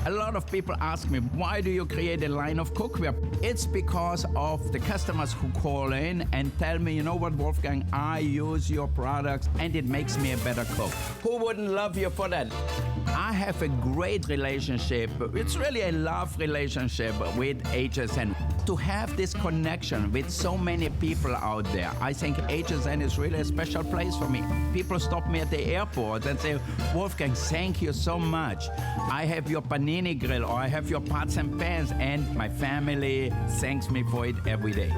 A lot of people ask me, why do you create a line of cookware? It's because of the customers who call in and tell me, you know what, Wolfgang, I use your products and it makes me a better cook. Who wouldn't love you for that? I have a great relationship. It's really a love relationship with HSN. To have this connection with so many people out there, I think HSN is really a special place for me. People stop me at the airport and say, Wolfgang, thank you so much. I have your panini grill, or I have your pots and pans, and my family thanks me for it every day.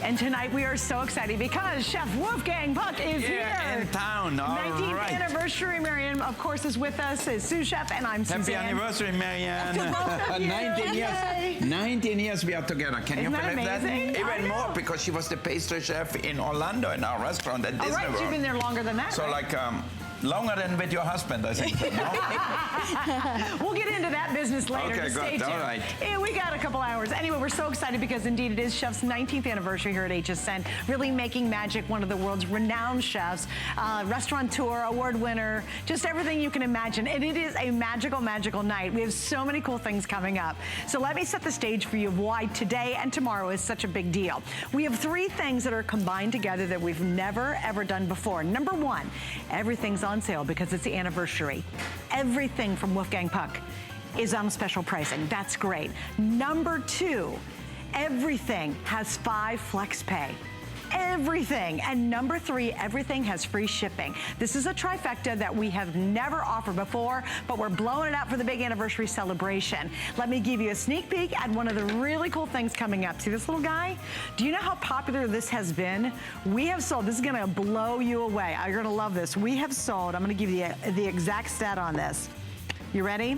And tonight we are so excited because Chef Wolfgang Puck is here. In town, all 19th right. anniversary. Marianne, of course, is with us, is sous chef, and I'm Suzanne. Happy anniversary, Marianne. 19 years. 19 years we are together. Can you believe that? Even more, because she was the pastry chef in Orlando in our restaurant at Disney World. All right, you've been there longer than that, So right? like, longer than with your husband, I think. We'll get into that business later. Okay, Stay good. tuned. All right. Yeah, we got a couple hours. Anyway, we're so excited because indeed it is Chef's 19th anniversary here at HSN, really making magic, one of the world's renowned chefs, restaurateur, award winner, just everything you can imagine. And it is a magical, magical night. We have so many cool things coming up. So let me set the stage for you of why today and tomorrow is such a big deal. We have three things that are combined together that we've never, ever done before. Number one, everything's on sale because it's the anniversary. Everything from Wolfgang Puck is on special pricing. That's great. Number two, everything has 5 flex pay. Everything. And number three, everything has free shipping. This is a trifecta that we have never offered before, but we're blowing it out for the big anniversary celebration. Let me give you a sneak peek at one of the really cool things coming up. See this little guy? Do you know how popular this has been? We have sold, this is gonna blow you away. You're gonna love this. We have sold, I'm gonna give you the exact stat on this. You ready?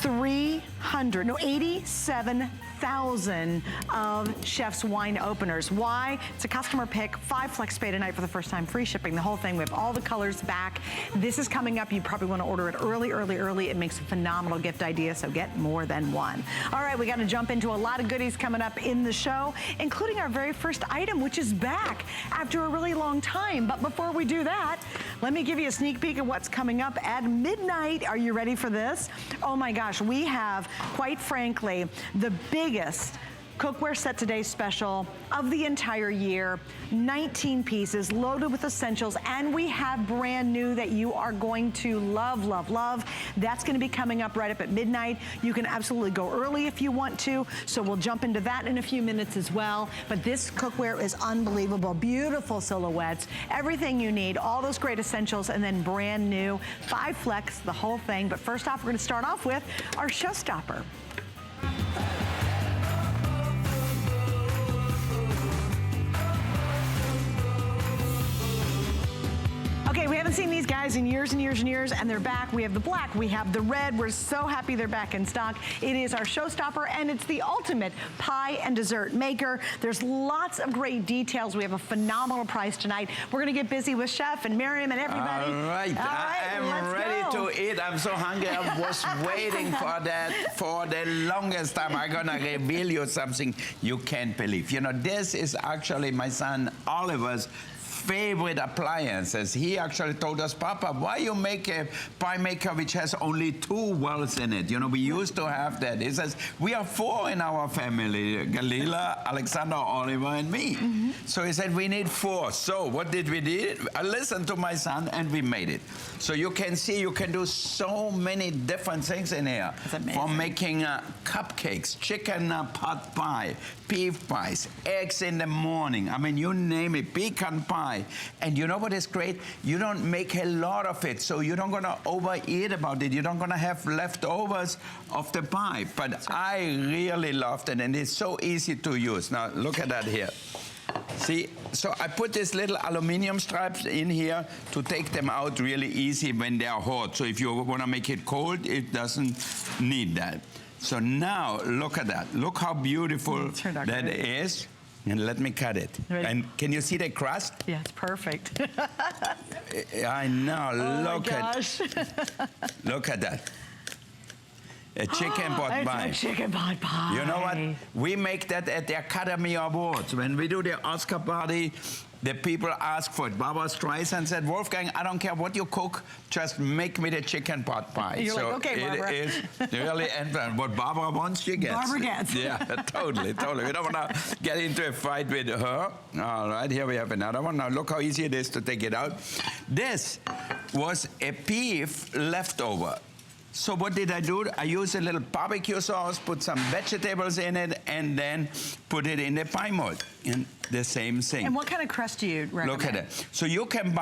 87,000 of Chef's wine openers. Why? It's a customer pick, 5 flex pay tonight for the first time, free shipping, the whole thing. We have all the colors back. This is coming up. You probably want to order it early, early, early. It makes a phenomenal gift idea, so get more than one. All right, we got to jump into a lot of goodies coming up in the show, including our very first item, which is back after a really long time. But before we do that, let me give you a sneak peek of what's coming up at midnight. Are you ready for this? Oh my gosh, we have, quite frankly, the biggest cookware set today special of the entire year. 19 pieces loaded with essentials, and we have brand new that you are going to love, love, love. That's going to be coming up right up at midnight. You can absolutely go early if you want to, so we'll jump into that in a few minutes as well. But this cookware is unbelievable. Beautiful silhouettes, everything you need, all those great essentials, and then brand new 5 flex, the whole thing. But first off, we're going to start off with our showstopper. Okay, we haven't seen these guys in years and years and years, and they're back. We have the black, we have the red. We're so happy they're back in stock. It is our showstopper, and it's the ultimate pie and dessert maker. There's lots of great details. We have a phenomenal price tonight. We're gonna get busy with Chef and Miriam and everybody. All right, I'm ready to eat. I'm so hungry. I was waiting for that for the longest time. I'm gonna reveal you something you can't believe. You know, this is actually my son Oliver's favorite appliances. He actually told us, Papa, why you make a pie maker which has only 2 wells in it? You know, we used to have that. He says, we are 4 in our family, Galila, Alexander, Oliver, and me. So he said, we need 4. So what did we do? I listened to my son and we made it. So you can see, you can do so many different things in here. From making cupcakes, chicken pot pie, beef pies, eggs in the morning. I mean, you name it, pecan pie. And you know what is great? You don't make a lot of it, so you're not gonna overeat about it. You're not gonna have leftovers of the pie. But I really loved it, and it's so easy to use. Now, look at that here. See, so I put these little aluminum stripes in here to take them out really easy when they are hot. So if you wanna make it cold, it doesn't need that. So now, look at that. Look how beautiful that is. And let me cut it. Ready? And can you see the crust? Yeah, it's perfect. I know, look Look at that. A chicken pot pie. It's a chicken pot pie. You know what? We make that at the Academy Awards. When we do the Oscar party, the people ask for it. Barbara Streisand said, Wolfgang, I don't care what you cook, just make me the chicken pot pie. You're like, okay, Barbara. It is really, and what Barbara wants, she gets. Barbara gets. Yeah, totally. We don't want to get into a fight with her. All right, here we have another one. Now look how easy it is to take it out. This was a beef leftover. So what did I do? I used a little barbecue sauce, put some vegetables in it, and then put it in the pie mold. And the same thing. And what kind of crust do you recommend? Look at it. So you can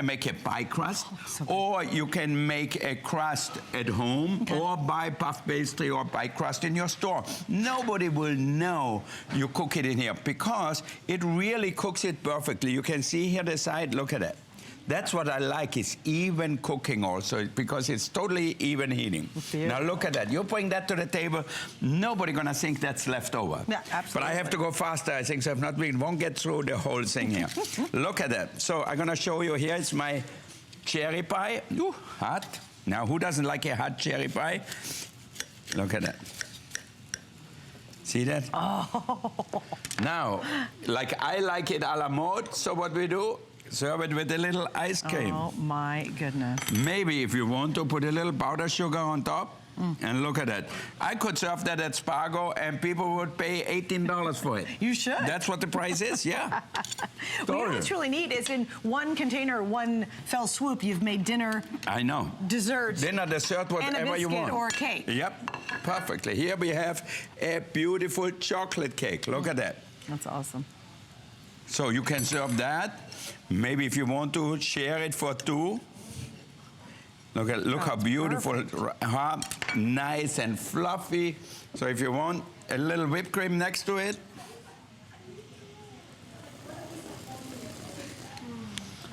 make a pie crust, or you can make a crust at home, or buy puff pastry or pie crust in your store. Nobody will know you cook it in here because it really cooks it perfectly. You can see here the side, look at it. That's what I like, is even cooking also, because it's totally even heating. Now look at that. You bring that to the table, nobody gonna think that's left over. Yeah, absolutely. But I have to go faster, I think, so if not, we won't get through the whole thing here. Look at that. So I'm gonna show you, here is my cherry pie. Ooh, hot. Now, who doesn't like a hot cherry pie? Look at that. See that? Oh. Now, like I like it a la mode, so what we do, serve it with a little ice cream. Oh, my goodness. Maybe if you want to put a little powdered sugar on top. And look at that. I could serve that at Spargo and people would pay $18 for it. You should. That's what the price is, yeah. Well, you know what's really neat is in one container, one fell swoop, you've made dinner. I know. Dessert. Dinner, dessert, whatever you want. And a biscuit or a cake. Yep, perfectly. Here we have a beautiful chocolate cake. Look at that. That's awesome. So you can serve that. Maybe if you want to share it for two. Look how beautiful, nice and fluffy. So if you want a little whipped cream next to it.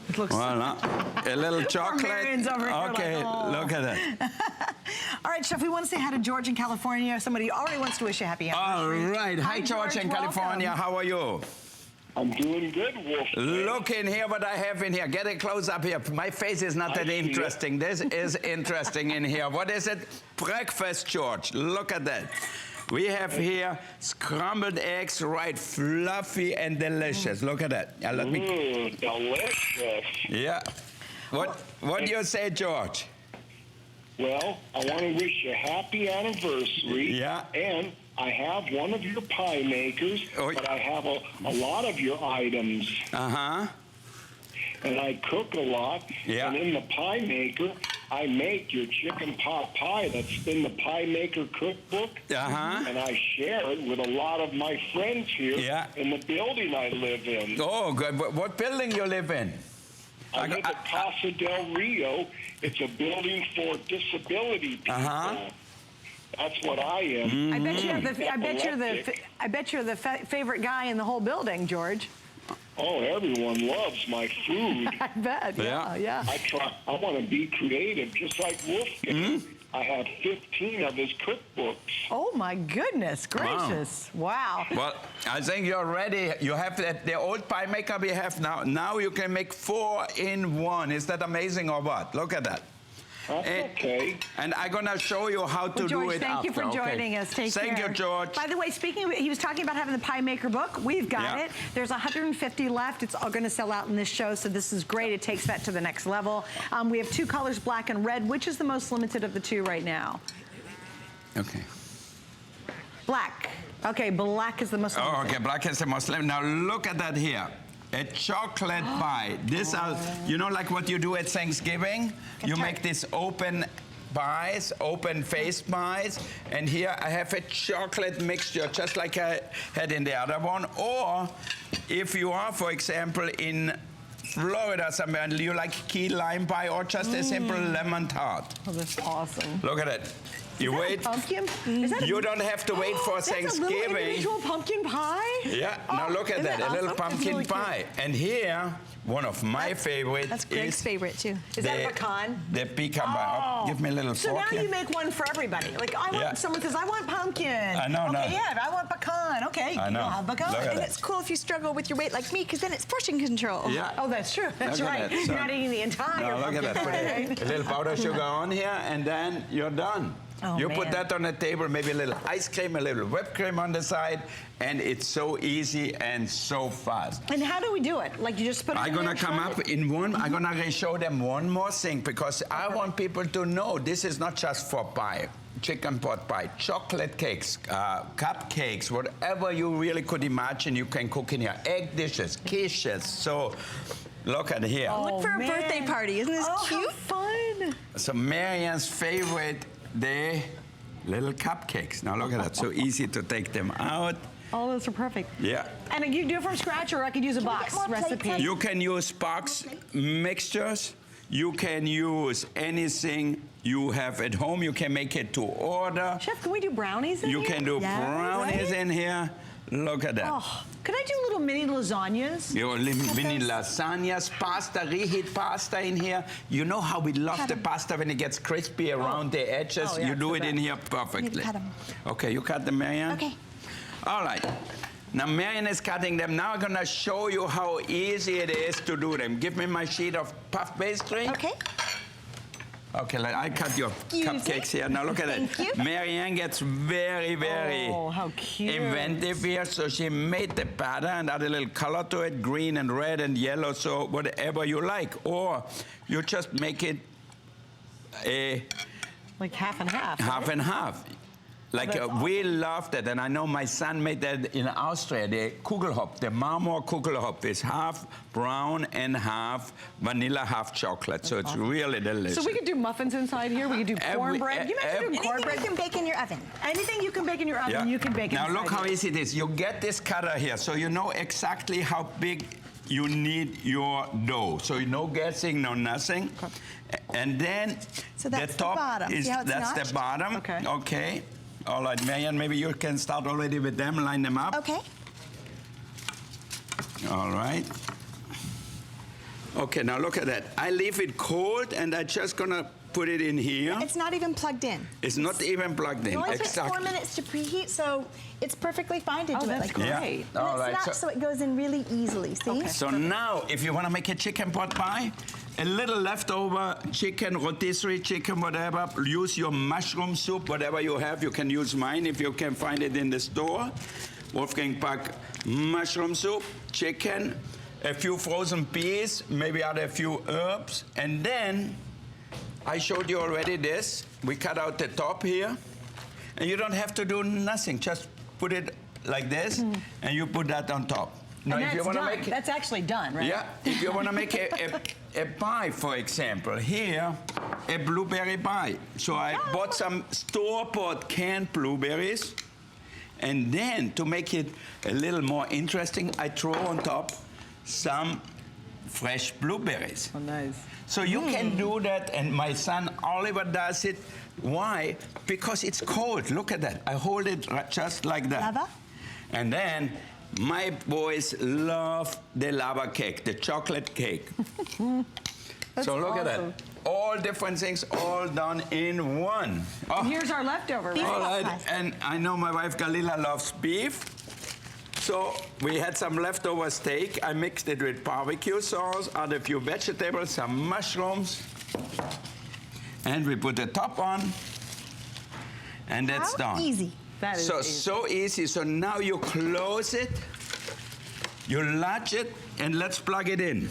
It looks a little chocolate. Okay, look at that. All right, Chef, we want to say hi to George in California. Somebody already wants to wish you a happy anniversary. All right. Hi, George in California. How are you? I'm doing good, Wolfgang. Look in here what I have in here. Get it close up here. My face is not that interesting. This is interesting in here. What is it? Breakfast, George. Look at that. We have here scrambled eggs, right, fluffy and delicious. Look at that. Let me... delicious. Yeah. What do you say, George? Well, I want to wish you a happy anniversary. Yeah. And I have one of your pie makers, but I have a lot of your items. Uh-huh. And I cook a lot. Yeah. And in the pie maker, I make your chicken pot pie that's in the Pie Maker cookbook. Uh-huh. And I share it with a lot of my friends here in the building I live in. Oh, good. What building you live in? I live at Casa del Rio. It's a building for disability people. Uh-huh. That's what I am. I bet you're the favorite guy in the whole building, George. Oh, everyone loves my food. I bet. Yeah. I want to be creative, just like Wolfgang. I have 15 of his cookbooks. Oh my goodness gracious! Wow. Well, I think you're ready. You have the old pie maker we have now. Now you can make 4 in 1. Is that amazing or what? Look at that. That's okay. And I'm going to show you how to do it thank you for joining us. Take care. Thank you, George. By the way, speaking of, he was talking about having the Pie Maker book. We've got it. There's 150 left. It's all going to sell out in this show, so this is great. It takes that to the next level. We have 2 colors, black and red. Which is the most limited of the 2 right now? Okay. Black. Okay, black is the most limited. Oh, okay, black is the most limited. Now look at that here. A chocolate pie. This are, you know, like what you do at Thanksgiving? You make these open pies, open face pies, and here I have a chocolate mixture, just like I had in the other one. Or if you are, for example, in Florida somewhere, and you like key lime pie, or just a simple lemon tart. Oh, that's awesome. Look at it. You wait. Pumpkin? You don't have to wait for Thanksgiving. That's a little individual pumpkin pie? Yeah. Now look at that. A little pumpkin really pie. And here, one of my favorites. That's Greg's favorite too. Is that a pecan? The pecan pie. Give me a little fork. So now you make one for everybody. Like I want. Someone says, I want pumpkin. I know. Okay, yeah, I want pecan. Okay, I know. I'll have pecan. And it's cool if you struggle with your weight like me, because then it's portion control. Yeah. Oh, that's true. That's right. You're not eating the entire Now look at that. Put a little powdered sugar on here, and then you're done. Oh, you man. put that on the table, maybe a little ice cream, a little whipped cream on the side, and it's so easy and so fast. And how do we do it? Like you just put it I'm in gonna there, come shred up it? in one, I'm gonna show them one more thing because I want people to know this is not just for pie, chicken pot pie, chocolate cakes, cupcakes, whatever you really could imagine you can cook in here. Egg dishes, quiches, so look at here. Look for a man. birthday party. Isn't this cute? How fun. So Marianne's favorite, the little cupcakes. Now look at that, so easy to take them out. All those are perfect. Yeah. And you do it from scratch, or I could use a we box get more plates, recipe. honey? You can use box mixtures. You can use anything you have at home. You can make it to order. Chef, can we do brownies in You here? can do Yeah, brownies right? in here. Look at that. Oh, could I do little mini lasagnas? Your mini those. lasagnas, pasta, reheat pasta in here. You know how we love the pasta when it gets crispy around the edges? Oh, yeah, you it's do the it in best. here perfectly. cut 'em. Okay, you cut them, Marianne? Okay. All right. Now, Marianne is cutting them. Now I'm going to show you how easy it is to do them. Give me my sheet of puff pastry. Okay. Okay, I cut your cupcakes here. Now look at it. Thank you. Marianne gets very, very Oh, how cute. inventive here. So she made the batter and added a little color to it, green and red and yellow, so whatever you like. Or you just make it a Like half and half. half and half. Like that's we loved it, and I know my son made that in Austria. The Kugelhop, the Marmor Kugelhop is half brown and half vanilla, half chocolate. So it's really delicious. So we could do muffins inside here. We could do cornbread. You imagine doing Anything cornbread? you can bake in your oven. Anything you can bake in your oven, you can bake Now inside look how here. easy it is. You get this cutter here, so you know exactly how big you need your dough. So no guessing, no nothing. And then So that's the the top bottom. is See how it's that's the notched? bottom. Okay. Okay. All right, Marianne, maybe you can start already with them, line them up. Okay. All right. Okay, now look at that. I leave it cold, and I'm just gonna put it in here. It's not even plugged in. It's not even plugged It in. only takes 4 minutes to preheat, so it's perfectly fine to Oh, do it that's like great. that. Yeah. And All it's right. notched, so it goes in really easily, see? Okay. So now, if you want to make a chicken pot pie, a little leftover chicken, rotisserie chicken, whatever, use your mushroom soup, whatever you have. You can use mine if you can find it in the store. Wolfgang pack mushroom soup, chicken, a few frozen peas, maybe add a few herbs, and then I showed you already this. We cut out the top here, and you don't have to do nothing. Just put it like this, and you put that on top. Now, And if you that's want to done. make it, That's actually done, right? yeah, if you want to make a pie, for example, here, a blueberry pie. So I bought some store-bought canned blueberries, and then to make it a little more interesting, I throw on top some fresh blueberries. Oh, nice. So you can do that, and my son Oliver does it. Why? Because it's cold. Look at that. I hold it just like that. Lava? And then my boys love the lava cake, the chocolate cake. So look at awesome. that. All different things, all done in one. Oh, And here's our leftover, Beef right? all right. pies. And I know my wife Galila loves beef. So we had some leftover steak. I mixed it with barbecue sauce, added a few vegetables, some mushrooms. And we put the top on. And that's How done. easy. That is easy. So easy. So now you close it, you latch it, and let's plug it in.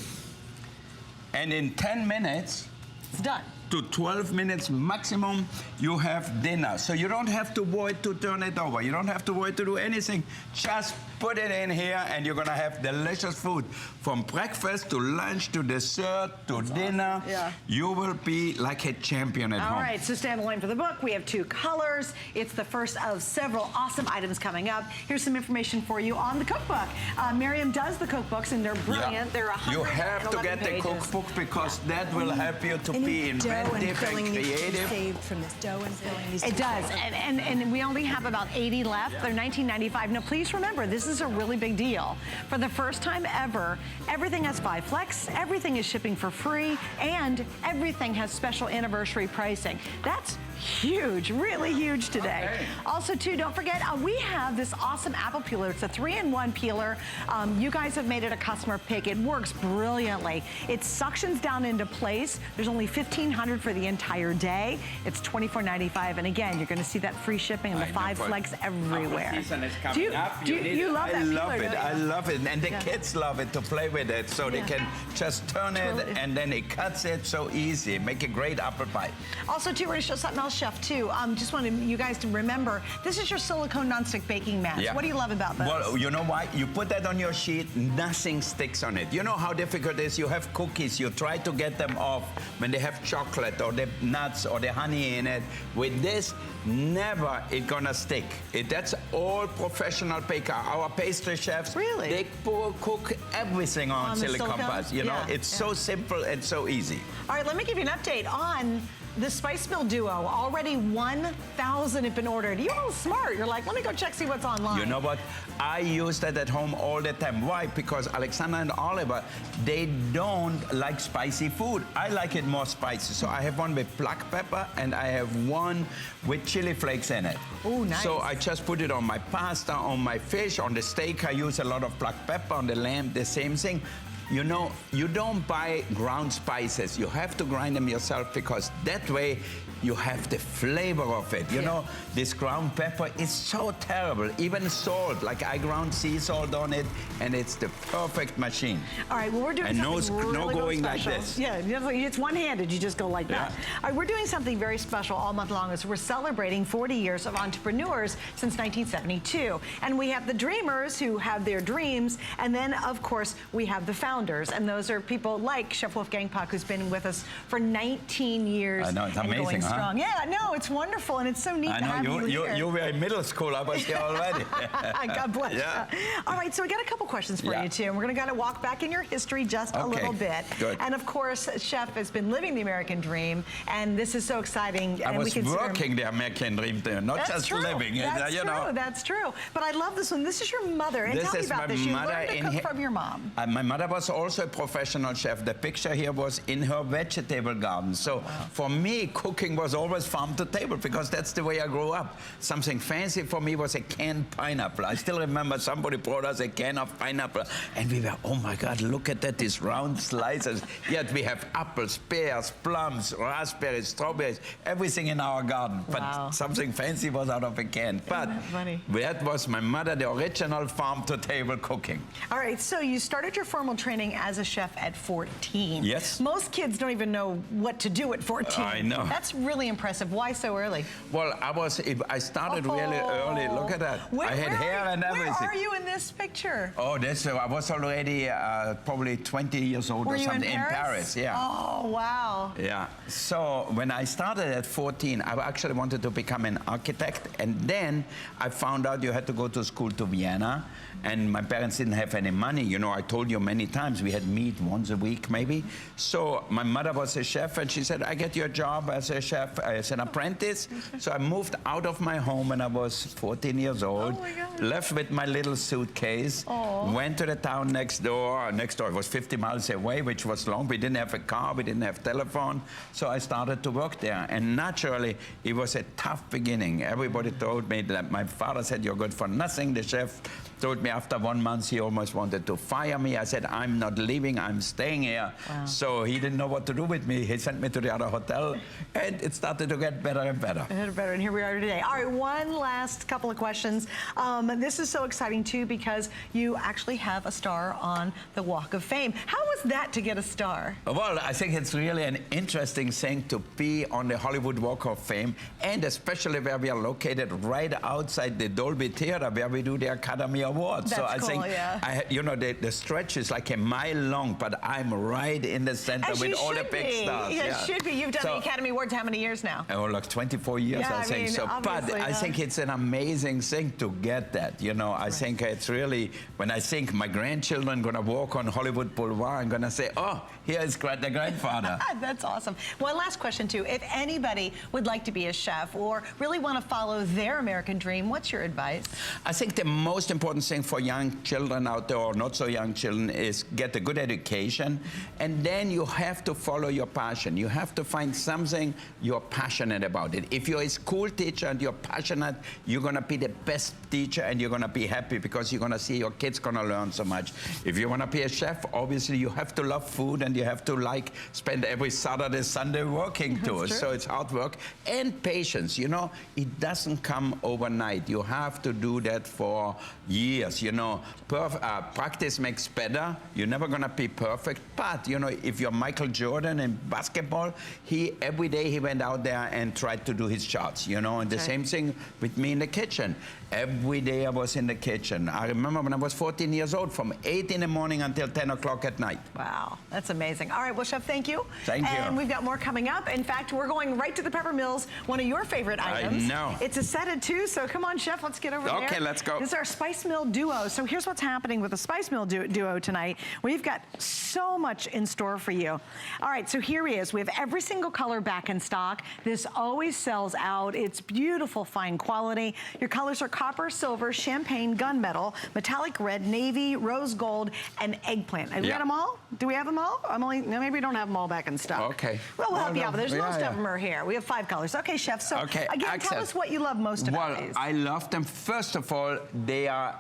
And in 10 minutes It's done. to 12 minutes maximum, you have dinner. So you don't have to wait to turn it over. You don't have to wait to do anything. Just put it in here, and you're gonna have delicious food. From breakfast to lunch to dessert to dinner. Yeah. You will be like a champion at All home. right, so stay on the line for the book. We have 2 colors. It's the first of several awesome items coming up. Here's some information for you on the cookbook. Miriam does the cookbooks, and they're brilliant. Yeah. They're 111 You have to get the pages. cookbook because that will help you to be Any dough and inventive and filling needs to be creative. saved from this dough and filling needs to It be does, saved. and we only have about 80 left. They're $19.95. Now, please remember, this is a really big deal. For the first time ever, everything has 5 flex, everything is shipping for free, and everything has special anniversary pricing. That's huge, really huge today. Okay. Also, too, don't forget, we have this awesome apple peeler. It's a 3-in-1 peeler. You guys have made it a customer pick. It works brilliantly. It suctions down into place. There's only 1,500 for the entire day. It's $24.95. And again, you're going to see that free shipping and the 5 flex everywhere. Season is Do you, coming up. do you love that peeler, don't you? I love it. And the kids love it to play with it. So they can just turn it and then it cuts it so easy. Make a great apple pie. Also, too, we're going to show something else, Chef, too. Just wanted you guys to remember, this is your silicone nonstick baking mats. Yeah. What do you love about those? Well, you know why? You put that on your sheet, nothing sticks on it. You know how difficult it is? You have cookies, you try to get them off when they have chocolate or the nuts or the honey in it. With this, never it gonna stick. That's all professional baker. Our pastry chefs, really? They cook everything on silicone pads. You know, it's so simple and so easy. All right, let me give you an update on the Spice Mill Duo. Already 1,000 have been ordered. You're all smart. You're like, let me go check, see what's online. You know what? I use that at home all the time. Why? Because Alexander and Oliver, they don't like spicy food. I like it more spicy. So I have one with black pepper and I have one with chili flakes in it. Oh, nice. So I just put it on my pasta, on my fish, on the steak. I use a lot of black pepper. On the lamb, the same thing. You know, you don't buy ground spices. You have to grind them yourself because that way you have the flavor of it. You know, this ground pepper is so terrible. Even salt, like I ground sea salt on it, and it's the perfect machine. All right, well, we're doing something really, no going like special. this. Yeah, it's one-handed. You just go like that. All right, we're doing something very special all month long as we're celebrating 40 years of entrepreneurs since 1972. And we have the dreamers who have their dreams, and then, of course, we have the founders, and those are people like Chef Wolfgang Puck, who's been with us for 19 years. I know, it's and amazing, going huh? strong. Yeah, no, it's wonderful, and it's so neat to have you here. You were in middle school. I was here already. God bless you. All right, so we got a couple questions for you, too, and we're going to kind of walk back in your history just a little bit. Good. And, of course, Chef has been living the American dream, and this is so exciting. I was working the American dream, not just living. That's you true. know. That's true. But I love this one. This is your mother, and tell me about this. You learned to cook from your mom. My mother was also a professional chef. The picture here was in her vegetable garden. So for me, cooking was always farm to table because that's the way I grew up. Something fancy for me was a canned pineapple. I still remember somebody brought us a can of pineapple, and we were, oh my God, look at that, these round slices. Yet we have apples, pears, plums, raspberries, strawberries, everything in our garden. But something fancy was out of a can. But that was my mother, the original farm to table cooking. All right, so you started your formal training as a chef at 14. Yes. Most kids don't even know what to do at 14. I know. That's really impressive. Why so early? Well, I started really early. Look at that. I had hair and everything. Where are you in this picture? Oh, I was already probably 20 years old or something in Paris. Yeah. Oh, wow. Yeah. So when I started at 14, I actually wanted to become an architect, and then I found out you had to go to school to Vienna, and my parents didn't have any money. You know, I told you many times we had meat once a week maybe. So my mother was a chef, and she said, I get you a job as a chef, as an apprentice. So I moved out of my home when I was 14 years old, left with my little suitcase, went to the town next door. Next door, it was 50 miles away, which was long. We didn't have a car, we didn't have telephone. So I started to work there. And naturally, it was a tough beginning. Everybody told me that my father said, you're good for nothing. The chef told me after 1 month he almost wanted to fire me. I said, I'm not leaving, I'm staying here. So he didn't know what to do with me. He sent me to the other hotel, and it started to get better and better. And here we are today. All right, one last couple of questions. This is so exciting, too, because you actually have a star on the Walk of Fame. How was that to get a star? Well, I think it's really an interesting thing to be on the Hollywood Walk of Fame, and especially where we are located right outside the Dolby Theater, where we do the Academy Awards. That's so I cool, think, you know, the stretch is like a mile long, but I'm right in the center with all the big stars. Yeah, it should be. You've done the Academy Awards how many years now? Oh, like 24 years, I think. But I think it's an amazing thing to get that. You know, I think it's really, when I think my grandchildren going to walk on Hollywood Boulevard, I'm going to say, oh, here is the grandfather. That's awesome. One last question, too. If anybody would like to be a chef or really want to follow their American dream, what's your advice? I think the most important important thing for young children out there, or not so young children, is get a good education, and then you have to follow your passion. You have to find something you're passionate about it. If you're a school teacher and you're passionate, you're gonna be the best teacher, and you're gonna be happy because you're gonna see your kids gonna learn so much. If you wanna be a chef, obviously you have to love food, and you have to spend every Saturday, Sunday working too. So it's hard work and patience. You know, it doesn't come overnight. You have to do that for years. You know, practice makes better. You're never gonna be perfect, but you know, if you're Michael Jordan in basketball, every day he went out there and tried to do his shots. You know, and the same thing with me in the kitchen. Every day I was in the kitchen. I remember when I was 14 years old, from 8 in the morning until 10 o'clock at night. Wow, that's amazing. All right, well, Chef, thank you. Thank you. And we've got more coming up. In fact, we're going right to the pepper mills, one of your favorite items. I know. It's a set of two, so come on, Chef, let's get over there. Okay, let's go. This is our Spice Mill Duo. So here's what's happening with the Spice Mill Duo tonight. We've got so much in store for you. All right, so here he is. We have every single color back in stock. This always sells out. It's beautiful, fine quality. Your colors are copper, silver, champagne, gunmetal, metallic red, navy, rose gold, and eggplant. Have we got them all? Do we have them all? No, maybe we don't have them all back in stock. Okay. Well, we'll help you out, but there's most of them are here. We have 5 colors. Okay, Chef, so again, tell us what you love most about these. I love them. First of all, they are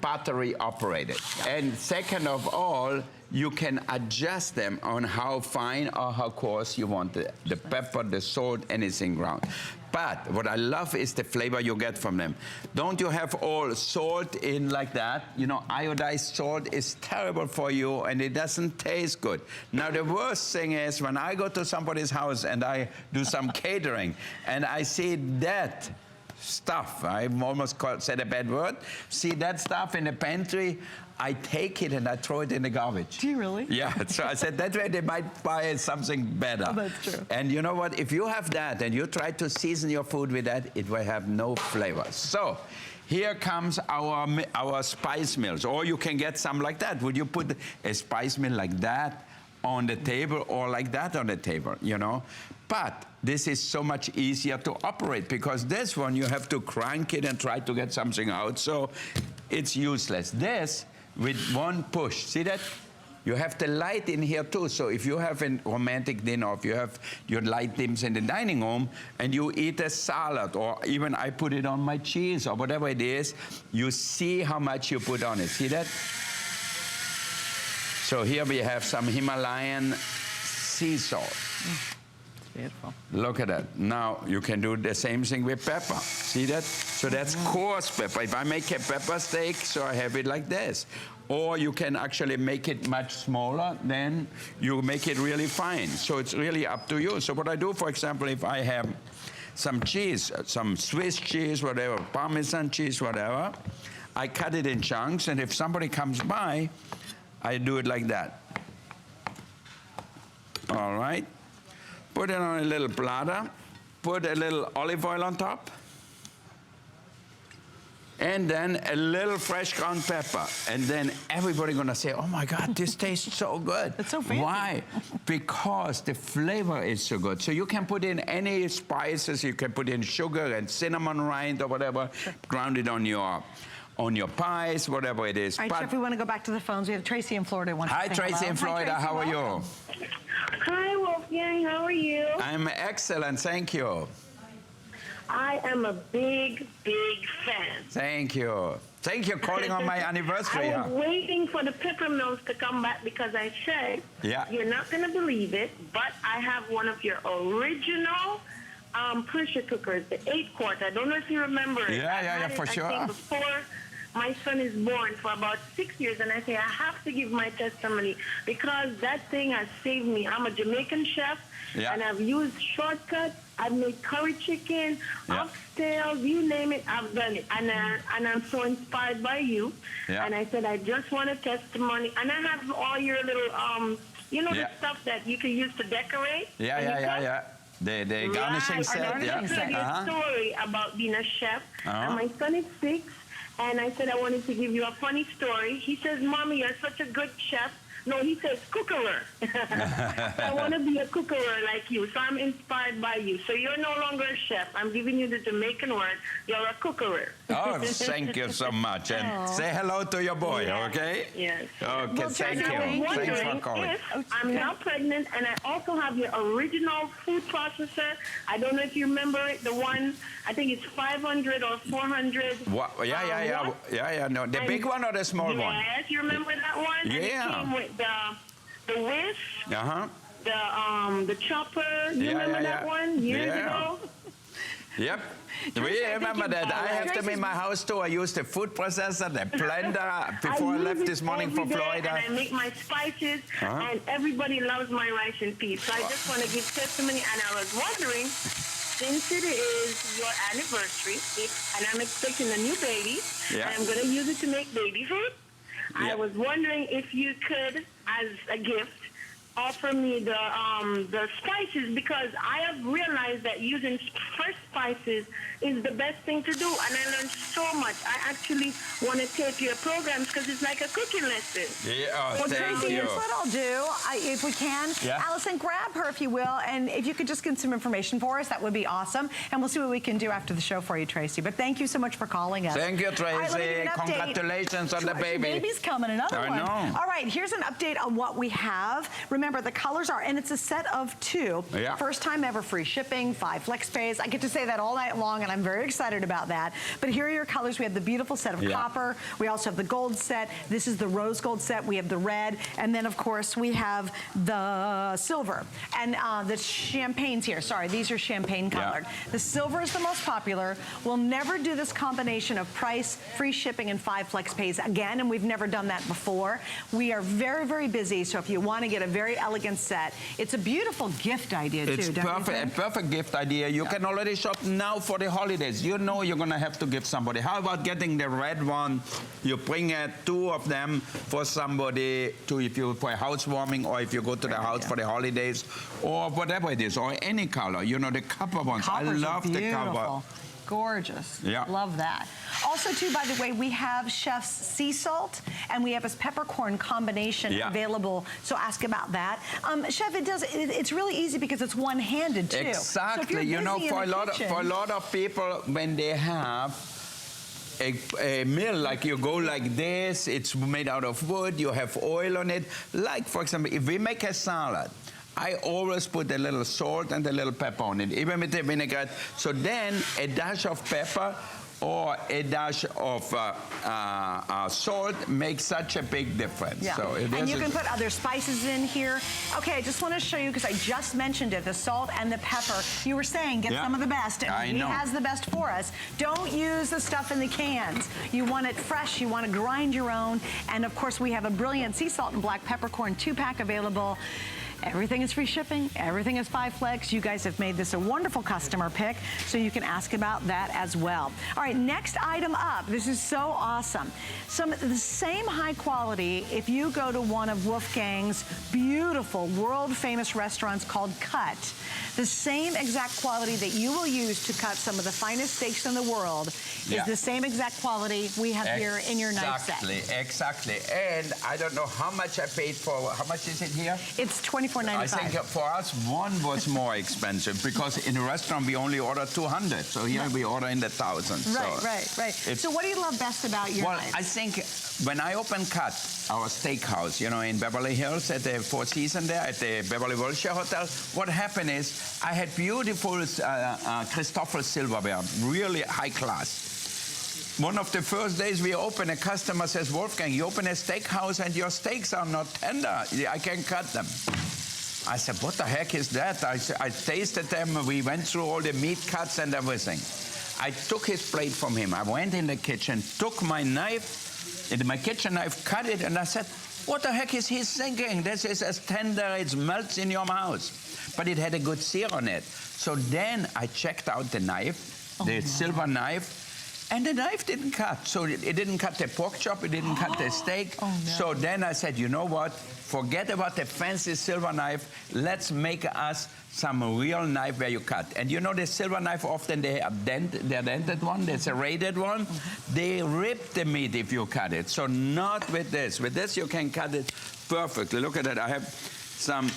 battery operated. And second of all, you can adjust them on how fine or how coarse you want the pepper, the salt, anything ground. But what I love is the flavor you get from them. Don't you have all salt in like that? You know, iodized salt is terrible for you, and it doesn't taste good. Now, the worst thing is when I go to somebody's house and I do some catering, and I see that stuff, I almost said a bad word, see that stuff in the pantry, I take it and I throw it in the garbage. Do you really? Yeah, so I said that way they might buy something better. Oh, that's true. And you know what, if you have that and you try to season your food with that, it will have no flavor. So here comes our spice mills, or you can get some like that. Would you put a spice mill like that on the table or like that on the table, you know? But this is so much easier to operate because this one you have to crank it and try to get something out, so it's useless. This, with one push, see that? You have the light in here too, so if you have a romantic dinner, if you have your light dims in the dining room and you eat a salad, or even I put it on my cheese or whatever it is, you see how much you put on it, see that? So here we have some Himalayan sea salt. Beautiful. Look at that. Now you can do the same thing with pepper. See that? So that's coarse pepper. If I make a pepper steak, so I have it like this. Or you can actually make it much smaller, then you make it really fine. So it's really up to you. So what I do, for example, if I have some cheese, some Swiss cheese, whatever, Parmesan cheese, whatever, I cut it in chunks, and if somebody comes by, I do it like that. All right? Put it on a little platter, put a little olive oil on top, and then a little fresh ground pepper. And then everybody gonna say, oh my God, this tastes so good. It's so fancy. Why? Because the flavor is so good. So you can put in any spices, you can put in sugar and cinnamon rind or whatever, ground it on your pies, whatever it is. All right, Chef, we want to go back to the phones. We have Tracy in Florida. Hi, Tracy in Florida. Hi, Tracy, how are you? Hi, Wolfgang. How are you? I'm excellent, thank you. I am a big, big fan. Thank you. Thank you for calling on my anniversary. I was waiting for the pepper mills to come back because I said, you're not going to believe it, but I have one of your original pressure cookers, the 8-quart. I don't know if you remember it. Yeah, for sure. I think before my son is born for about 6 years, and I say I have to give my testimony because that thing has saved me. I'm a Jamaican chef, and I've used shortcuts. I've made curry chicken, oxtails, you name it, I've done it. And I'm so inspired by you. And I said, I just want a testimony. And I have all your little, you know, the stuff that you can use to decorate. The garnishing set. I want to tell you a story about being a chef. And my son is 6. And I said I wanted to give you a funny story. He says, Mommy, you're such a good chef. No, he says cookware. I want to be a cookware like you, so I'm inspired by you. So you're no longer a chef. I'm giving you the Jamaican word. You're a cookware. Oh, thank you so much. And say hello to your boy, okay? Yes. Okay, Well, thank Jessica, you. I'm Thanks for wondering calling. if I'm now pregnant and I also have your original food processor. I don't know if you remember it, the one, I think it's 500 or 400. What? Yeah. No, the big one or the small one? Yes, you remember that one? And it came with the whisk, the chopper. You remember that one years ago? Yep. We remember that. I have them in my house too. I use the food processor, the blender before I left this morning for Florida. And I make my spices, and everybody loves my rice and peas. So I just want to give testimony, and I was wondering, since it is your anniversary, and I'm expecting a new baby, and I'm going to use it to make baby food, I was wondering if you could, as a gift, offer me the spices, because I have realized that using fresh spices is the best thing to do, and I learned so much. I actually want to take your programs because it's like a cooking lesson. Yeah, Well, thank Tracy, you. here's what I'll do, if we can. Allison, grab her if you will, and if you could just get some information for us, that would be awesome. And we'll see what we can do after the show for you, Tracy. But thank you so much for calling us. Thank you, Tracy. All right, let me give you an update. Congratulations on the baby. Baby's coming, another one. I know. All right, here's an update on what we have. Remember, the colors are, and it's a set of 2. Yeah. First time ever free shipping, 5 flex pays. I get to say that all night long, and I'm very excited about that. But here are your colors. We have the beautiful set of copper. We also have the gold set. This is the rose gold set. We have the red. And then, of course, we have the silver. And the champagnes here. Sorry, these are champagne colored. The silver is the most popular. We'll never do this combination of price, free shipping, and 5 flex pays again, and we've never done that before. We are very, very busy, so if you want to get a very elegant set, it's a beautiful gift idea, too, don't you think? A perfect gift idea. You can already shop now for the holidays. You know you're going to have to give somebody. How about getting the red one? You bring 2 of them for somebody, for a housewarming, or if you go to the house for the holidays, or whatever it is, or any color. You know, the copper ones. Coppers I love the copper. Gorgeous. Yeah. Love that. Also, too, by the way, we have Chef's sea salt, and we have his peppercorn combination available, so ask about that. Chef, it's really easy because it's one-handed, too. Exactly. So you know, for a lot of people, when they have a mill, like you go like this, it's made out of wood, you have oil on it. Like, for example, if we make a salad, I always put a little salt and a little pepper on it, even with the vinaigrette. So then a dash of pepper or a dash of salt makes such a big difference. Yeah. So and you can put other spices in here. Okay, I just want to show you, because I just mentioned it, the salt and the pepper. You were saying get some of the best, and he has the best for us. Don't use the stuff in the cans. You want it fresh. You want to grind your own. And, of course, we have a brilliant sea salt and black peppercorn 2-pack available. Everything is free shipping. Everything is 5 flex. You guys have made this a wonderful customer pick, so you can ask about that as well. All right, next item up. This is so awesome. The same high quality, if you go to one of Wolfgang's beautiful, world-famous restaurants called Cut, the same exact quality that you will use to cut some of the finest steaks in the world is the same exact quality we have here in your knife set. Exactly. And I don't know how much I paid for. How much is it here? It's $24.95. I think for us, one was more expensive, because in a restaurant we only order 200. So here we order in the thousands. Right. So what do you love best about your knives? I think when I opened Cut, our steakhouse, you know, in Beverly Hills at the Four Seasons there, at the Beverly Wilshire Hotel, what happened is I had beautiful Christoffel silverware, really high class. One of the first days we open, a customer says, Wolfgang, you open a steakhouse and your steaks are not tender. I can cut them. I said, what the heck is that? I tasted them. We went through all the meat cuts and everything. I took his plate from him. I went in the kitchen, took my knife, my kitchen knife, cut it, and I said, what the heck is he thinking? This is as tender, it melts in your mouth. But it had a good sear on it. So then I checked out the knife, the silver knife, and the knife didn't cut. So it didn't cut the pork chop, it didn't cut the steak. So then I said, you know what? Forget about the fancy silver knife. Let's make us some real knife where you cut. And you know the silver knife, often they have they're dented one, there's a serrated one. They rip the meat if you cut it. So not with this. With this you can cut it perfectly. Look at that. I have some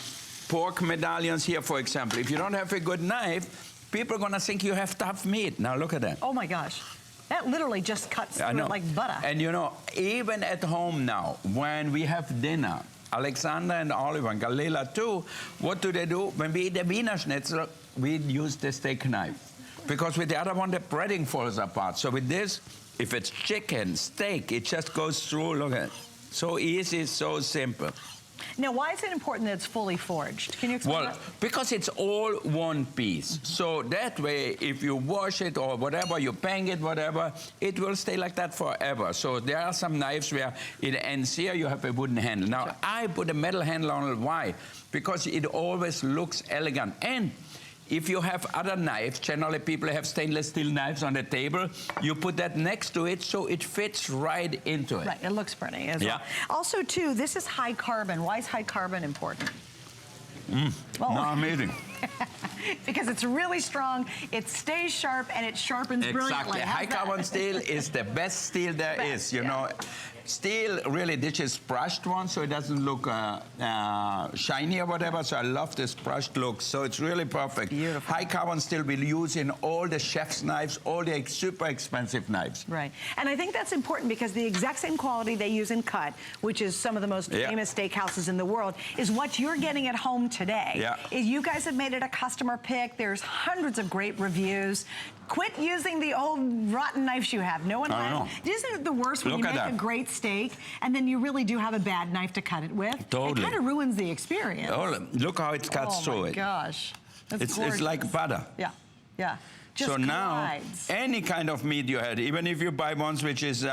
pork medallions here, for example. If you don't have a good knife, people are gonna think you have tough meat. Now look at that. Oh my gosh. That literally just cuts through it like butter. And you know, even at home now, when we have dinner, Alexander and Oliver and Galila too, what do they do? When we eat the Wiener Schnitzel, we use the steak knife. Because with the other one, the breading falls apart. So with this, if it's chicken, steak, it just goes through, look at it. So easy, so simple. Now, why is it important that it's fully forged? Can you explain that? Well, because it's all one piece. So that way, if you wash it or whatever, you bang it, whatever, it will stay like that forever. So there are some knives where it ends here, you have a wooden handle. Now, I put a metal handle on it. Why? Because it always looks elegant. And if you have other knives, generally people have stainless steel knives on the table, you put that next to it so it fits right into it. Right, it looks pretty as well. Also, too, this is high carbon. Why is high carbon important? Well, no, amazing. Because it's really strong, it stays sharp, and it sharpens brilliantly. Exactly. High carbon steel is the best steel there is, you know. Steel, really, this is brushed one, so it doesn't look shiny or whatever. So I love this brushed look. So it's really perfect. Beautiful. High carbon steel we'll use in all the chef's knives, all the super expensive knives. Right. And I think that's important because the exact same quality they use in cut, which is some of the most famous steakhouses in the world, is what you're getting at home today. Yeah. You guys have made it a customer pick. There's hundreds of great reviews. Quit using the old rotten knives you have. No one likes it. Isn't it the worst when you make a great steak and then you really do have a bad knife to cut it with? Totally. It kind of ruins the experience. Oh, look how it cuts through it. Oh my gosh. That's it's like butter. Yeah, yeah. Just so now, glides. any kind of meat you had, even if you buy ones which is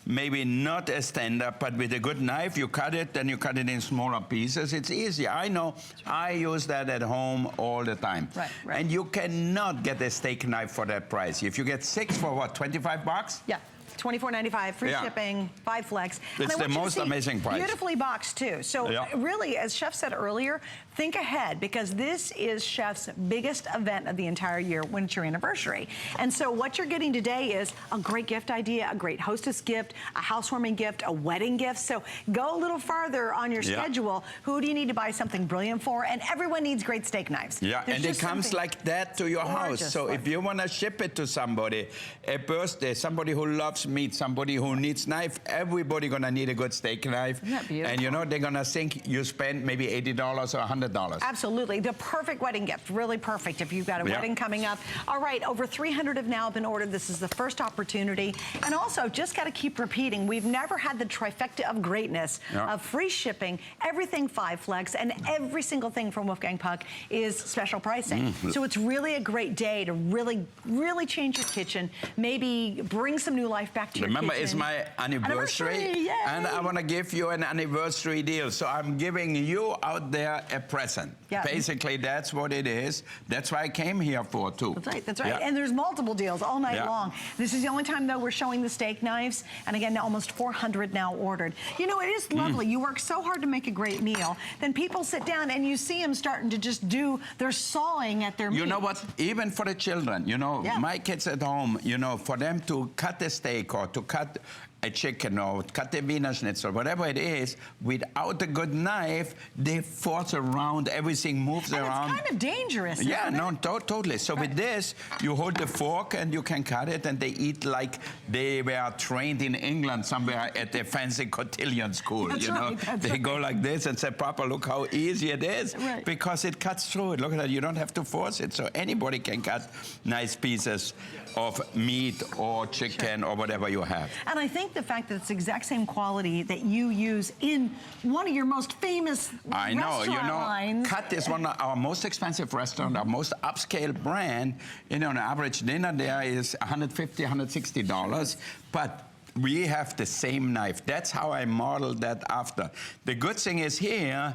maybe not as tender, but with a good knife, you cut it, then you cut it in smaller pieces. It's easy. I know. I use that at home all the time. Right, right. And you cannot get a steak knife for that price. If you get 6 for what, 25 bucks? Yeah. $24.95, free shipping, 5 flex. It's the most amazing price. Beautifully boxed, too. So really, as Chef said earlier, think ahead, because this is Chef's biggest event of the entire year when it's your anniversary. And so what you're getting today is a great gift idea, a great hostess gift, a housewarming gift, a wedding gift. So go a little farther on your schedule. Who do you need to buy something brilliant for? And everyone needs great steak knives. Yeah, and it comes like that to your house. So if you want to ship it to somebody, a birthday, somebody who loves meat, somebody who needs knife, everybody gonna need a good steak knife. Isn't that beautiful? And you know, they're gonna think you spend maybe $80 or $100. Absolutely, the perfect wedding gift, really perfect if you've got a wedding coming up. All right, over 300 have now been ordered. This is the first opportunity. And also, just gotta keep repeating, we've never had the trifecta of greatness of free shipping, everything 5 flex, and every single thing from Wolfgang Puck is special pricing. So it's really a great day to really change your kitchen, maybe bring some new life back to your Remember, kitchen. it's my anniversary and I want to give you an anniversary deal. So I'm giving you out there a present. Basically, that's what it is. That's why I came here for, too. That's right, that's right. And there's multiple deals all night long. This is the only time, though, we're showing the steak knives. And again, almost 400 now ordered. You know, it is lovely. You work so hard to make a great meal. Then people sit down and you see them starting to just do their sawing at their meat. You know what? Even for the children, you know, my kids at home, you know, for them to cut the steak or to cut a chicken or cut the Wiener Schnitzel, whatever it is, without a good knife, they force around, everything moves around. It's kind of dangerous. Yeah, no, totally. So with this, you hold the fork and you can cut it, and they eat like they were trained in England somewhere at the fancy cotillion school. That's you know, they go like this and say, Papa, look how easy it is, because it cuts through it. Look at that. You don't have to force it. So anybody can cut nice pieces of meat or chicken or whatever you have. And I think the fact that it's the exact same quality that you use in one of your most famous restaurant lines. Cut is one of our most expensive restaurants, our most upscale brand. You know, an average dinner there is $150, $160, but we have the same knife. That's how I modeled that after. The good thing is here,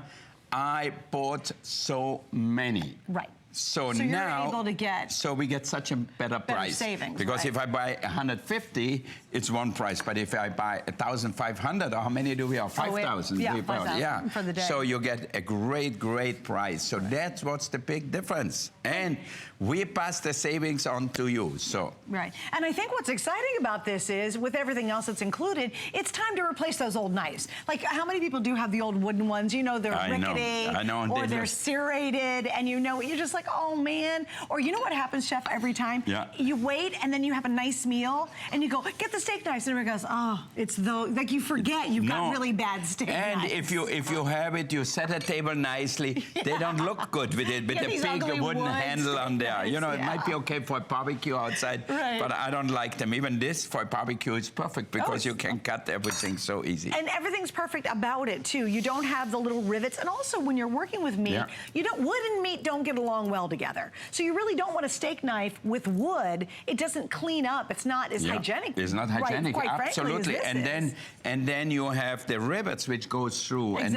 I bought so many. Right. So you're now, able to get so we get such a better price. savings, because right. if I buy 150, it's one price. But if I buy 1,500, or how many do we have? 5,000. Yeah, 5,000 for the day. So you get a great, great price. So that's what's the big difference. And we pass the savings on to you. So right. And I think what's exciting about this is, with everything else that's included, it's time to replace those old knives. Like, how many people do have the old wooden ones? You know, they're rickety, I know, or they're serrated, and you know, you're just like, oh man. Or you know what happens, Chef, every time? Yeah. You wait, and then you have a nice meal, and you go, get the steak knives, and everyone goes, oh, it's like you forget you've got really bad steak knives. And if you have it, you set a table nicely. They don't look good with it, with the big wooden handle on there. You know, it might be okay for a barbecue outside, but I don't like them. Even this for a barbecue is perfect because you can cut everything so easy. And everything's perfect about it too. You don't have the little rivets, and also when you're working with meat, wood and meat don't get along well together. So you really don't want a steak knife with wood. It doesn't clean up. It's not as hygienic. It's not hygienic, absolutely. Frankly, and then you have the rivets which goes through, and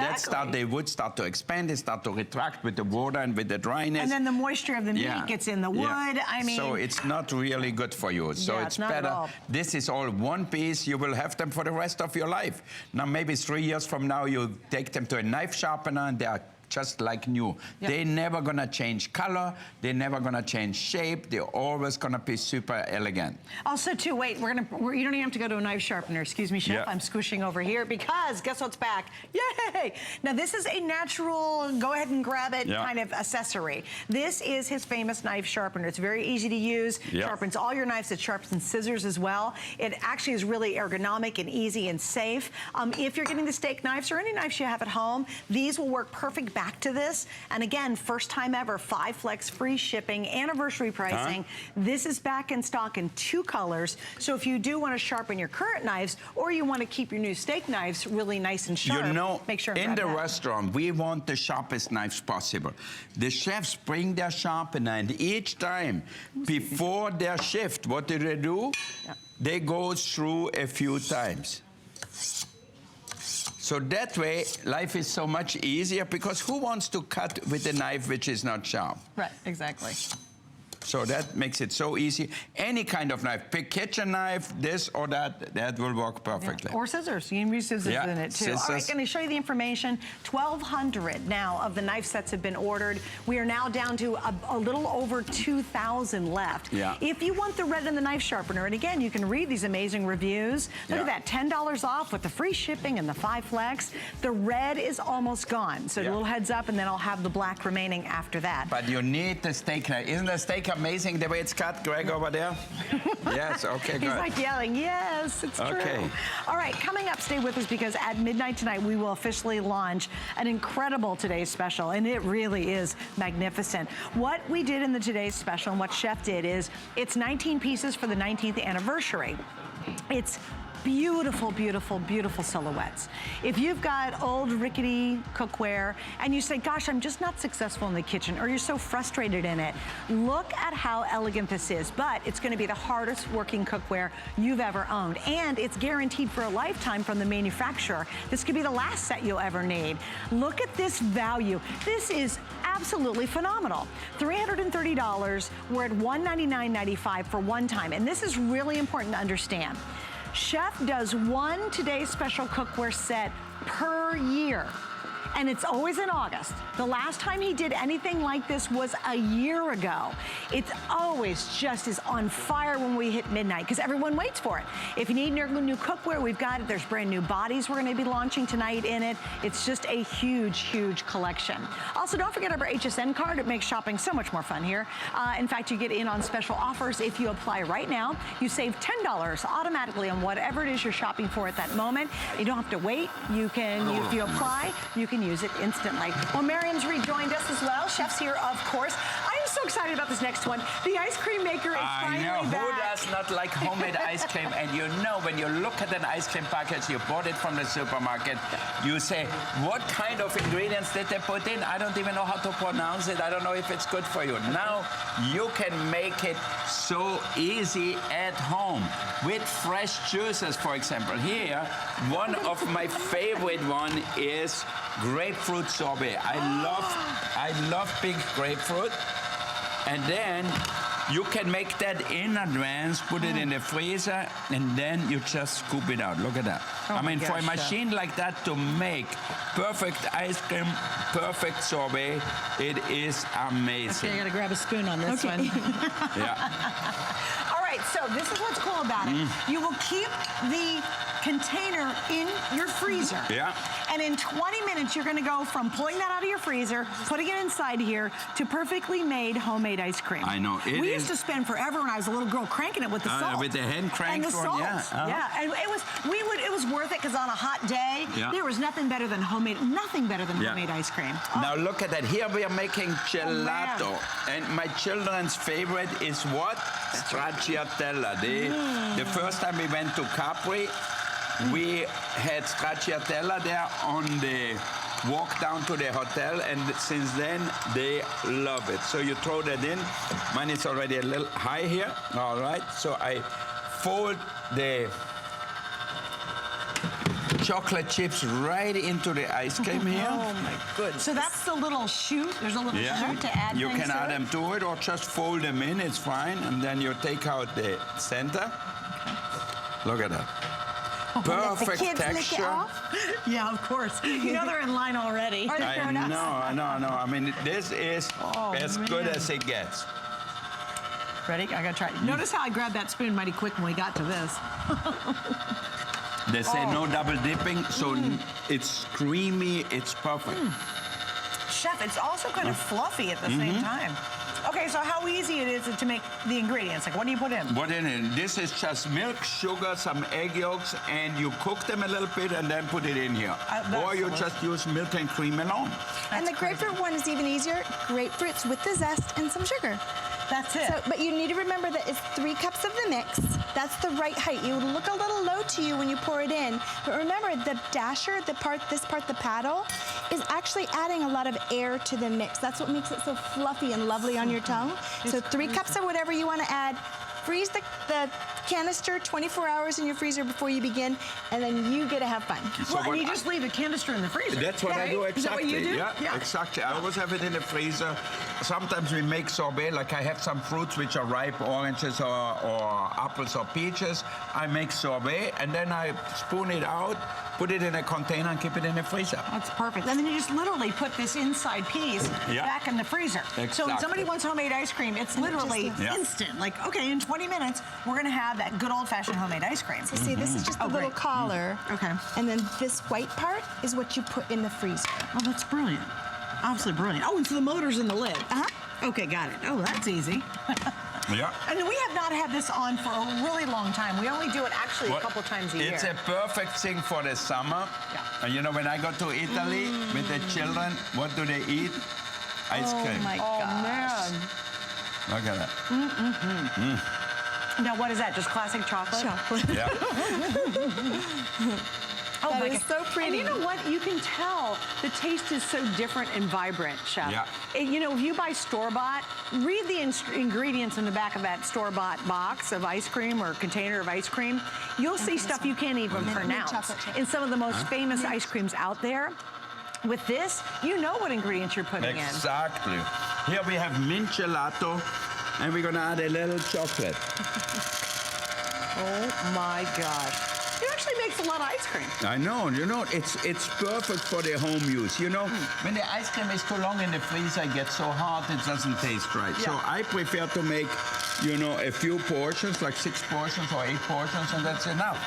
they would start to expand, they start to retract with the water and with the dryness. And then the moisture of the meat gets in the wood. I mean, so it's not really good for you. So it's better. This is all one piece. You will have them for the rest of your life. Now maybe 3 years from now you take them to a knife sharpener and they are just like new. They're never gonna change color. They're never gonna change shape. They're always gonna be super elegant. Also, too, wait, you don't even have to go to a knife sharpener. Excuse me, Chef. I'm squishing over here because guess what's back? Yay! Now, this is a natural, go ahead and grab it kind of accessory. This is his famous knife sharpener. It's very easy to use. Sharpens all your knives. It sharpens scissors as well. It actually is really ergonomic and easy and safe. If you're getting the steak knives or any knives you have at home, these will work perfect back to this. And again, first time ever, 5 flex free shipping, anniversary pricing. This is back in stock in 2 colors. So if you do want to sharpen your current knives, or you want to keep your new steak knives really nice and sharp, you know, make sure in the restaurant, we want the sharpest knives possible. The chefs bring their sharpener, and each time before their shift, what do? They go through a few times. So that way, life is so much easier, because who wants to cut with a knife which is not sharp? Right, exactly. So that makes it so easy. Any kind of knife, pick kitchen knife, this or that will work perfectly. Or scissors. You can use scissors in it too. Scissors. All right, going to show you the information. 1,200 now of the knife sets have been ordered. We are now down to a little over 2,000 left. If you want the red and the knife sharpener, and again, you can read these amazing reviews. Look at that, $10 off with the free shipping and the 5 flex. The red is almost gone. So a little heads up, and then I'll have the black remaining after that. But you need the steak knife. Isn't the steak amazing the way it's cut, Greg, over there? Yes, okay, good. He's like yelling, yes, it's true. All right, coming up, stay with us, because at midnight tonight, we will officially launch an incredible Today's Special, and it really is magnificent. What we did in the Today's Special, and what Chef did, is it's 19 pieces for the 19th anniversary. It's beautiful, beautiful, beautiful silhouettes. If you've got old rickety cookware and you say, gosh, I'm just not successful in the kitchen, or you're so frustrated in it, look at how elegant this is. But it's going to be the hardest working cookware you've ever owned, and it's guaranteed for a lifetime from the manufacturer. This could be the last set you'll ever need. Look at this value. This is absolutely phenomenal. $330. We're at $199.95 for one time, and this is really important to understand. Chef does one Today's Special cookware set per year, and it's always in August. The last time he did anything like this was a year ago. It's always just is on fire when we hit midnight, because everyone waits for it. If you need new cookware, we've got it. There's brand new bodies we're gonna be launching tonight in it. It's just a huge, huge collection. Also, don't forget our HSN card. It makes shopping so much more fun here. In fact, you get in on special offers if you apply right now. You save $10 automatically on whatever it is you're shopping for at that moment. You don't have to wait. You can, if you apply, you can use it instantly. Well, Miriam's rejoined us as well. Chef's here, of course. I'm so excited about this next one. The ice cream maker is finally back. Who does not like homemade ice cream? And you know, when you look at an ice cream package, you bought it from the supermarket, you say, what kind of ingredients did they put in? I don't even know how to pronounce it. I don't know if it's good for you. Now, you can make it so easy at home with fresh juices, for example. Here, one of my favorite one is grapefruit sorbet. I love big grapefruit. And then you can make that in advance, put it in the freezer, and then you just scoop it out. Look at that. Oh I mean, my for a gosh, machine like that to make perfect ice cream, perfect sorbet, it is amazing. Okay, I gotta grab a spoon on this one. Yeah. All right, so this is what's cool about it. You will keep the container in your freezer. Yeah. And in 20 minutes, you're gonna go from pulling that out of your freezer, putting it inside here, to perfectly made homemade ice cream. I know. We used to spend forever when I was a little girl cranking it with the salt. With the hand cranked and the one, salt. yeah. Yeah, and it was worth it because on a hot day, there was nothing better than homemade ice cream. Now look at that. Here we are making gelato. And my children's favorite is what? Stracciatella. The first time we went to Capri, we had stracciatella there on the walk down to the hotel, and since then they love it. So you throw that in. Mine is already a little high here. All right, so I fold the chocolate chips right into the ice cream here. Oh my goodness. So that's the little chute. There's a little chute to add You things can to add it? them to it or just fold them in, it's fine. And then you take out the center. Look at that. Perfect kids lick it texture. off? Yeah, of course. You know they're in line already. Are they I grown-ups? know. I mean, this is as good man. as it gets. Ready? I gotta try. Notice how I grabbed that spoon mighty quick when we got to this. They say no double dipping, so it's creamy, it's perfect. Chef, it's also kind of fluffy at the same time. Okay, so how easy it is to make the ingredients? Like, what do you put in? What in it? This is just milk, sugar, some egg yolks, and you cook them a little bit and then put it in here. Or you just use milk and cream alone. And the grapefruit one is even easier. Grapefruits with the zest and some sugar. That's it. So, but you need to remember that it's 3 cups of the mix. That's the right height. It will look a little low to you when you pour it in. But remember, the dasher, the paddle, is actually adding a lot of air to the mix. That's what makes it so fluffy and lovely on your tongue. So 3 cups of whatever you want to add. Freeze the canister 24 hours in your freezer before you begin, and then you get to have fun. So Well, and you just leave the canister in the freezer. That's what I do Is that what exactly. you do? Yeah, exactly. I always have it in the freezer. Sometimes we make sorbet, like I have some fruits which are ripe, oranges or apples or peaches. I make sorbet and then I spoon it out, put it in a container and keep it in the freezer. That's perfect. And then you just literally put this inside piece back in the freezer. So when Exactly. somebody wants homemade ice cream, it's literally instant. Like, okay, in 20 minutes, we're gonna have that good old-fashioned homemade ice cream. So see, this is just the little great. collar. Okay. And then this white part is what you put in the freezer. Oh, that's brilliant. Absolutely brilliant. Oh, and so the motor's in the lid. Uh-huh. Okay, got it. Oh, that's easy. Yeah. And we have not had this on for a really long time. We only do it actually a couple times a year. It's a perfect thing for the summer. Yeah. And you know, when I go to Italy with the children, what do they eat? Ice cream. Oh my Oh, gosh. man. Look at that. Now, what is that? Just classic chocolate? Chocolate. Yeah. Oh, That my is God. so pretty. And you know what? You can tell the taste is so different and vibrant, Chef. Yeah. You know, if you buy store-bought, read the ingredients in the back of that store-bought box of ice cream or container of ice cream. You'll see stuff you can't even pronounce chocolate chip. in some of the most famous ice creams out there. With this, you know what ingredients you're putting in. Exactly. Here we have mint gelato, and we're gonna add a little chocolate. Oh my gosh. It actually makes a lot of ice cream. I know, you know, it's perfect for the home use. You know, when the ice cream is too long in the freezer, it gets so hot, it doesn't taste right. So I prefer to make, you know, a few portions, like 6 portions or 8 portions, and that's enough.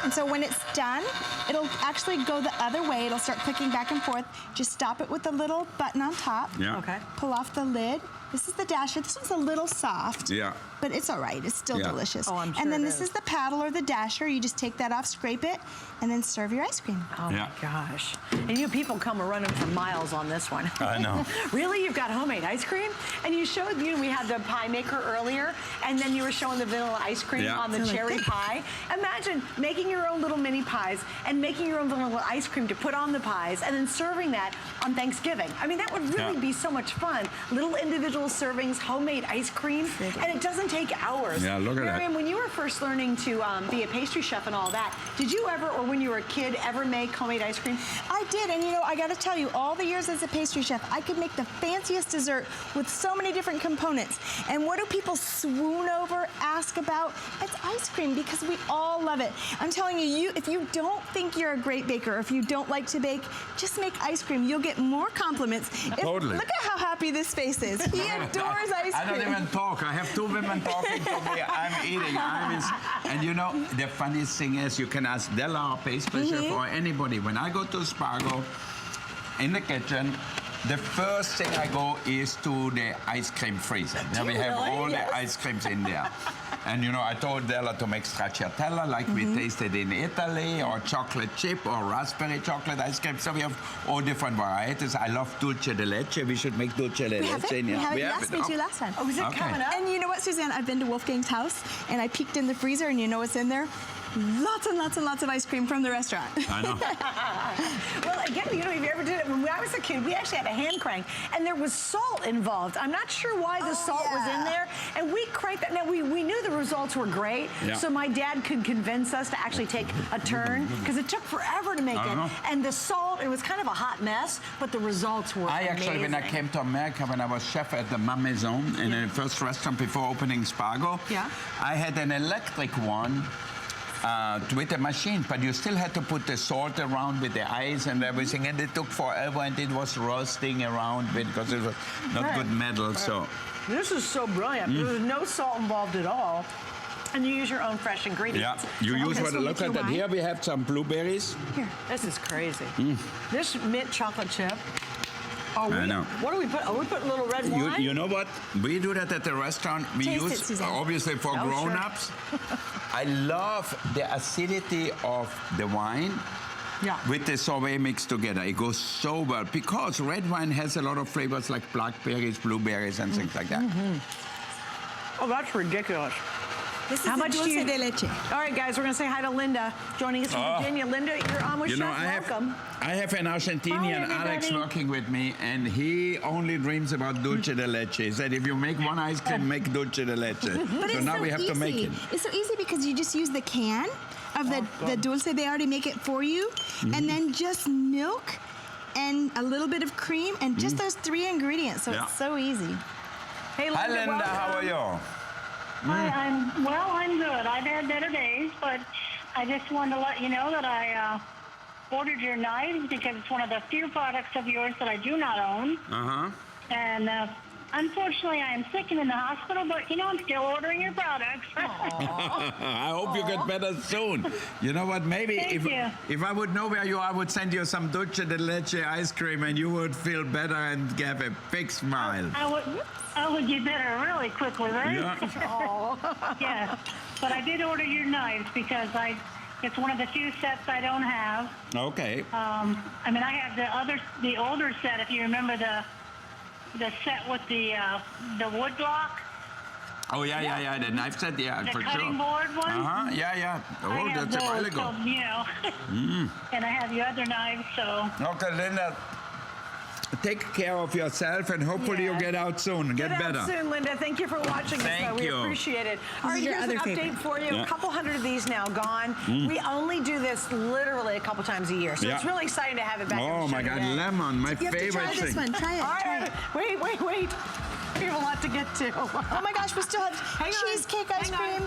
And so when it's done, it'll actually go the other way. It'll start clicking back and forth. Just stop it with the little button on top. Yeah. Okay. Pull off the lid. This is the dasher. This one's a little soft. Yeah. But it's all right. It's still delicious. Oh, I'm sure And then it this is. is the paddle or the dasher. You just take that off, scrape it, and then serve your ice cream. Oh Yeah. my gosh. And you people come running for miles on this one. I know. Really? You've got homemade ice cream? And you showed, we had the pie maker earlier, and then you were showing the vanilla ice cream on the cherry pie. Imagine making your own little mini pies and making your own vanilla ice cream to put on the pies and then serving that on Thanksgiving. I mean, that would really be so much fun. Little individual servings, homemade ice cream, and it doesn't take hours. Yeah, look at that. Miriam, when you were first learning to be a pastry chef and all that, did you ever, or when you were a kid, ever make homemade ice cream? I did, and you know, I gotta tell you, all the years as a pastry chef, I could make the fanciest dessert with so many different components. And what do people swoon over, ask about? It's ice cream, because we all love it. I'm telling you, if you don't think you're a great baker, or if you don't like to bake, just make ice cream. You'll get more compliments. Totally. Look at how happy this face is. He adores ice cream. I don't even talk. I have two women talking to me. I'm eating. And you know, the funniest thing is, you can ask Della, our pastry chef, or anybody. When I go to Spargo in the kitchen, the first thing I go is to the ice cream freezer. There we have all the ice creams in there. And you know, I told Della to make stracciatella like we tasted in Italy, or chocolate chip, or raspberry chocolate ice cream. So we have all different varieties. I love dulce de leche. We should make dulce de leche. We have it. You asked me to last time. Oh, is it coming up? And you know what, Suzanne? I've been to Wolfgang's house, and I peeked in the freezer, and you know what's in there? Lots and lots and lots of ice cream from the restaurant. I know. Well, again, you know, if you ever did it, when I was a kid, we actually had a hand crank, and there was salt involved. I'm not sure why the salt was in there, and we cranked that. Now, we knew the results were great, so my dad could convince us to actually take a turn, because it took forever to make it. And the salt, it was kind of a hot mess, but the results were amazing. Actually, when I came to America, when I was chef at the Ma Maison, in the first restaurant before opening Spargo, I had an electric one, with a machine, but you still had to put the salt around with the ice and everything, and it took forever, and it was roasting around because it was not good metal. So this is so brilliant. There's no salt involved at all, and you use your own fresh ingredients. Yeah, you use what? Look at that. Here we have some blueberries. Here, this is crazy. This mint chocolate chip. Oh, I know. What do we put? Oh, we put a little red wine. You know what? We do that at the restaurant. We Taste use, it, obviously, for grown-ups. I love the acidity of the wine with the sorbet mixed together. It goes so well, because red wine has a lot of flavors like blackberries, blueberries, and things like that. Oh, that's ridiculous. This is How much dulce do you... de leche. All right, guys, we're going to say hi to Linda, joining us from Virginia. Linda, you're on with You know, Chef. Welcome. I have an Argentinian, Alex, working with me, and he only dreams about dulce de leche. He said, if you make one ice cream, make dulce de leche. But So now we have to make it. It's so easy because you just use the can of the dulce. They already make it for you. And then just milk and a little bit of cream and just those 3 ingredients. So it's so easy. Hey, Linda, Hi, Linda. welcome. How are you? Hi, I'm good. I've had better days, but I just wanted to let you know that I ordered your knives because it's one of the few products of yours that I do not own. And unfortunately, I am sick and in the hospital, but you know, I'm still ordering your products. I hope you get better soon. You know what? Maybe if I would know where you are, I would send you some dulce de leche ice cream, and you would feel better and have a big smile. I would get better really quickly, right? Yeah. Yeah. But I did order your knives because it's one of the few sets I don't have. Okay. I mean, I have the older set, if you remember the set with the wood block. Oh, yeah, the knife set, The for cutting sure. board one. Yeah. I Oh, have that's a while those, ago. so, you know. And I have your other knives, so. Okay, Linda, take care of yourself, and hopefully you get out soon. Get better. Out soon, Linda. Thank you for watching us. Thank We you. appreciate it. All right, here's an update for you. A couple hundred of these now gone. We only do this literally a couple times a year, so it's really exciting to have it back. Oh my God, today. lemon, my You have to favorite try thing. this one. Try it. All right, wait. We have a lot to get to. Oh my gosh, we still have cheesecake ice cream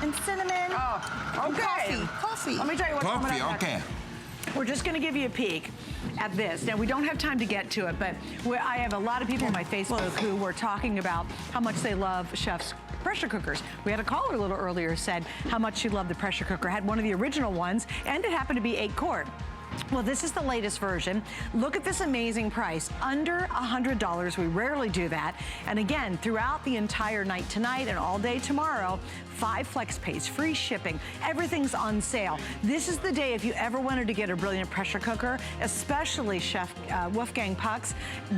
and cinnamon. Oh, okay. Coffee. Let me tell you what's coming up next. Okay. We're just going to give you a peek at this. Now, we don't have time to get to it, but I have a lot of people on my Facebook who were talking about how much they love Chef's pressure cookers. We had a caller a little earlier said how much she loved the pressure cooker. Had one of the original ones, and it happened to be 8 quart. Well, this is the latest version. Look at this amazing price, under $100. We rarely do that. And again, throughout the entire night tonight and all day tomorrow, 5 flex pays, free shipping, everything's on sale. This is the day if you ever wanted to get a brilliant pressure cooker, especially Chef Wolfgang Pucks,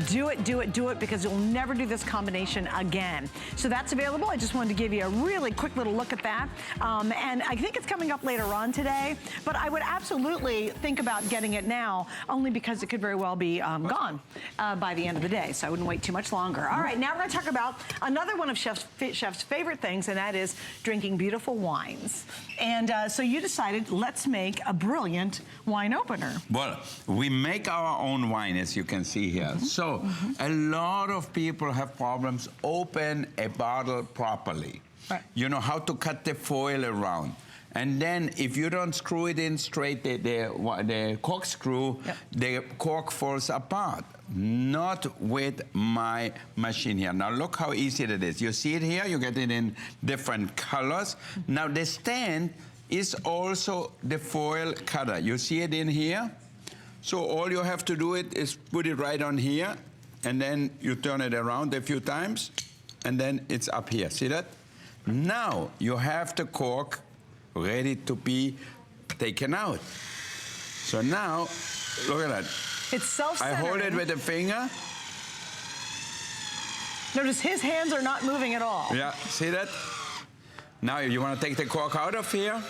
do it, do it, do it, because you'll never do this combination again. So that's available. I just wanted to give you a really quick little look at that. And I think it's coming up later on today, but I would absolutely think about getting it now, only because it could very well be gone by the end of the day, so I wouldn't wait too much longer. All right, now we're going to talk about another one of Chef's favorite things, and that is drinking beautiful wines. And so you decided, let's make a brilliant wine opener. Well, we make our own wine, as you can see here. So a lot of people have problems open a bottle properly. Right. You know how to cut the foil around. And then if you don't screw it in straight, the corkscrew, the cork falls apart. Not with my machine here. Now look how easy it is. You see it here, you get it in different colors. Now the stand is also the foil cutter. You see it in here? So all you have to do is put it right on here, and then you turn it around a few times, and then it's up here. See that? Now you have the cork ready to be taken out. So now, look at that. It's self-centered. I hold it with a finger. Notice his hands are not moving at all. Yeah, see that? Now you want to take the cork out of here.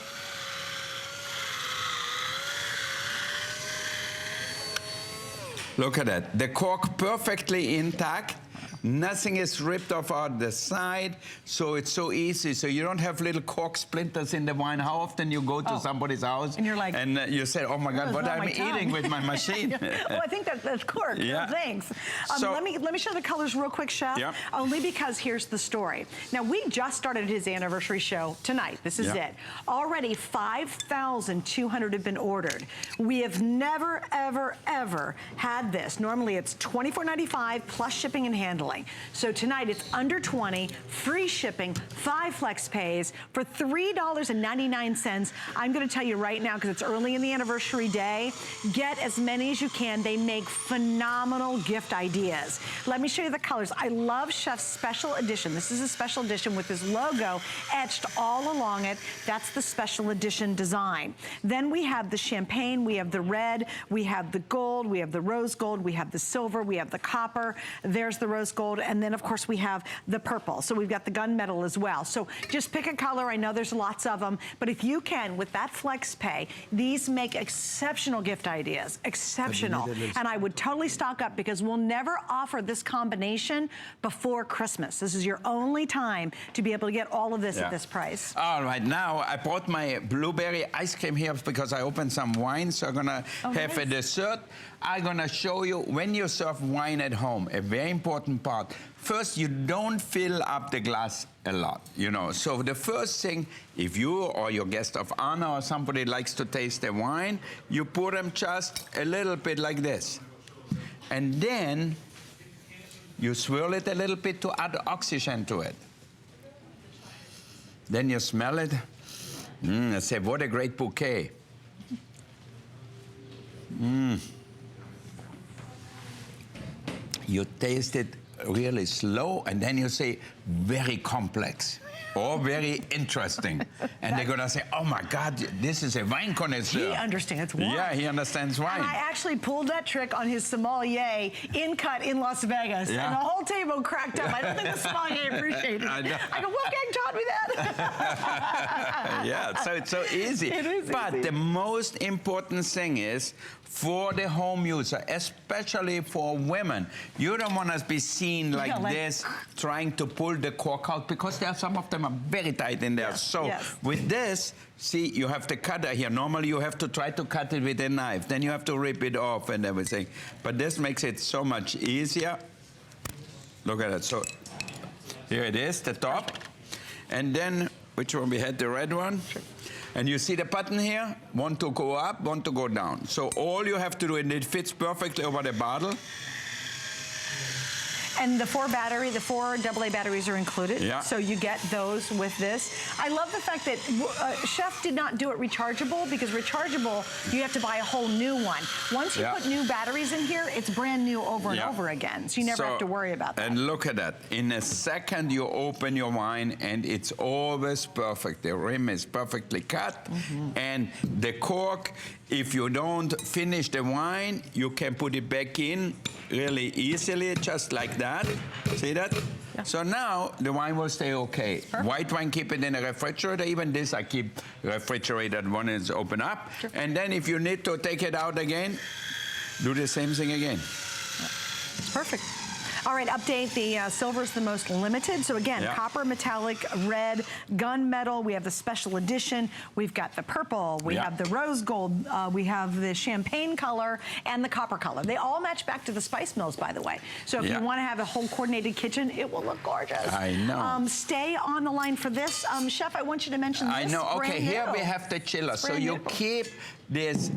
Look at that. The cork perfectly intact. Nothing is ripped off out the side, so it's so easy. So you don't have little cork splinters in the wine. How often you go to somebody's house and you're like, and you say, "Oh my God, what I'm eating with my machine?" Well, I think that's cork. Yeah. No, thanks. So, let me show the colors real quick, Chef. Yeah. Only because here's the story. Now we just started his anniversary show tonight. This is it. Already 5,200 have been ordered. We have never, ever, ever had this. Normally it's $24.95 plus shipping and handling. So tonight it's under 20, free shipping, 5 flex pays for $3.99. I'm going to tell you right now, because it's early in the anniversary day, get as many as you can. They make phenomenal gift ideas. Let me show you the colors. I love Chef's special edition. This is a special edition with his logo etched all along it. That's the special edition design. Then we have the champagne, we have the red, we have the gold, we have the rose gold, we have the silver, we have the copper. There's the rose gold, and then of course we have the purple. So we've got the gunmetal as well. So just pick a color. I know there's lots of them, but if you can, with that flex pay, these make exceptional gift ideas. Exceptional. And I would totally stock up, because we'll never offer this combination before Christmas. This is your only time to be able to get all of this at this price. All right, now I brought my blueberry ice cream here because I opened some wine, so I'm gonna have a dessert. I'm gonna show you when you serve wine at home, a very important part. First, you don't fill up the glass a lot, you know. So the first thing, if you or your guest of honor or somebody likes to taste the wine, you pour them just a little bit like this. And then you swirl it a little bit to add oxygen to it. Then you smell it. I say, what a great bouquet. You taste it really slow, and then you say, very complex or very interesting. And they're gonna say, oh my God, this is a wine connoisseur. He understands wine. Yeah, he understands wine. And I actually pulled that trick on his sommelier in Las Vegas. Yeah. And the whole table cracked up. I don't think the sommelier appreciated it. I go, Wolfgang taught me that. Yeah, so it's so easy. It is but easy. the most important thing is, for the home user, especially for women, you don't want to be seen like this, trying to pull the cork out, because there are some of them are very tight in there. So with this, see, you have the cutter here. Normally you have to try to cut it with a knife. Then you have to rip it off and everything. But this makes it so much easier. Look at it. So here it is, the top. And then, which one we had, the red one? Sure. And you see the button here, one to go up, one to go down. So all you have to do, and it fits perfectly over the bottle. And the four AA batteries are included. Yeah. So you get those with this. I love the fact that Chef did not do it rechargeable, because rechargeable, you have to buy a whole new one. Once you put new batteries in here, it's brand new over and over again. So you never have to worry about that. And look at that. In a second, you open your wine, and it's always perfect. The rim is perfectly cut. And the cork, if you don't finish the wine, you can put it back in really easily, just like that. See that? Yeah. So now the wine will stay okay. White wine, keep it in a refrigerator. Even this I keep refrigerated when it's open up. Sure. And then if you need to take it out again, do the same thing again. It's perfect. All right, update. The silver is the most limited. So again, copper, metallic, red, gunmetal. We have the special edition. We've got the purple. We have the rose gold. We have the champagne color and the copper color. They all match back to the spice mills, by the way. So if you want to have a whole coordinated kitchen, it will look gorgeous. I know. Stay on the line for this. Chef, I want you to mention this. I know. Okay, here we have the chiller. So you keep this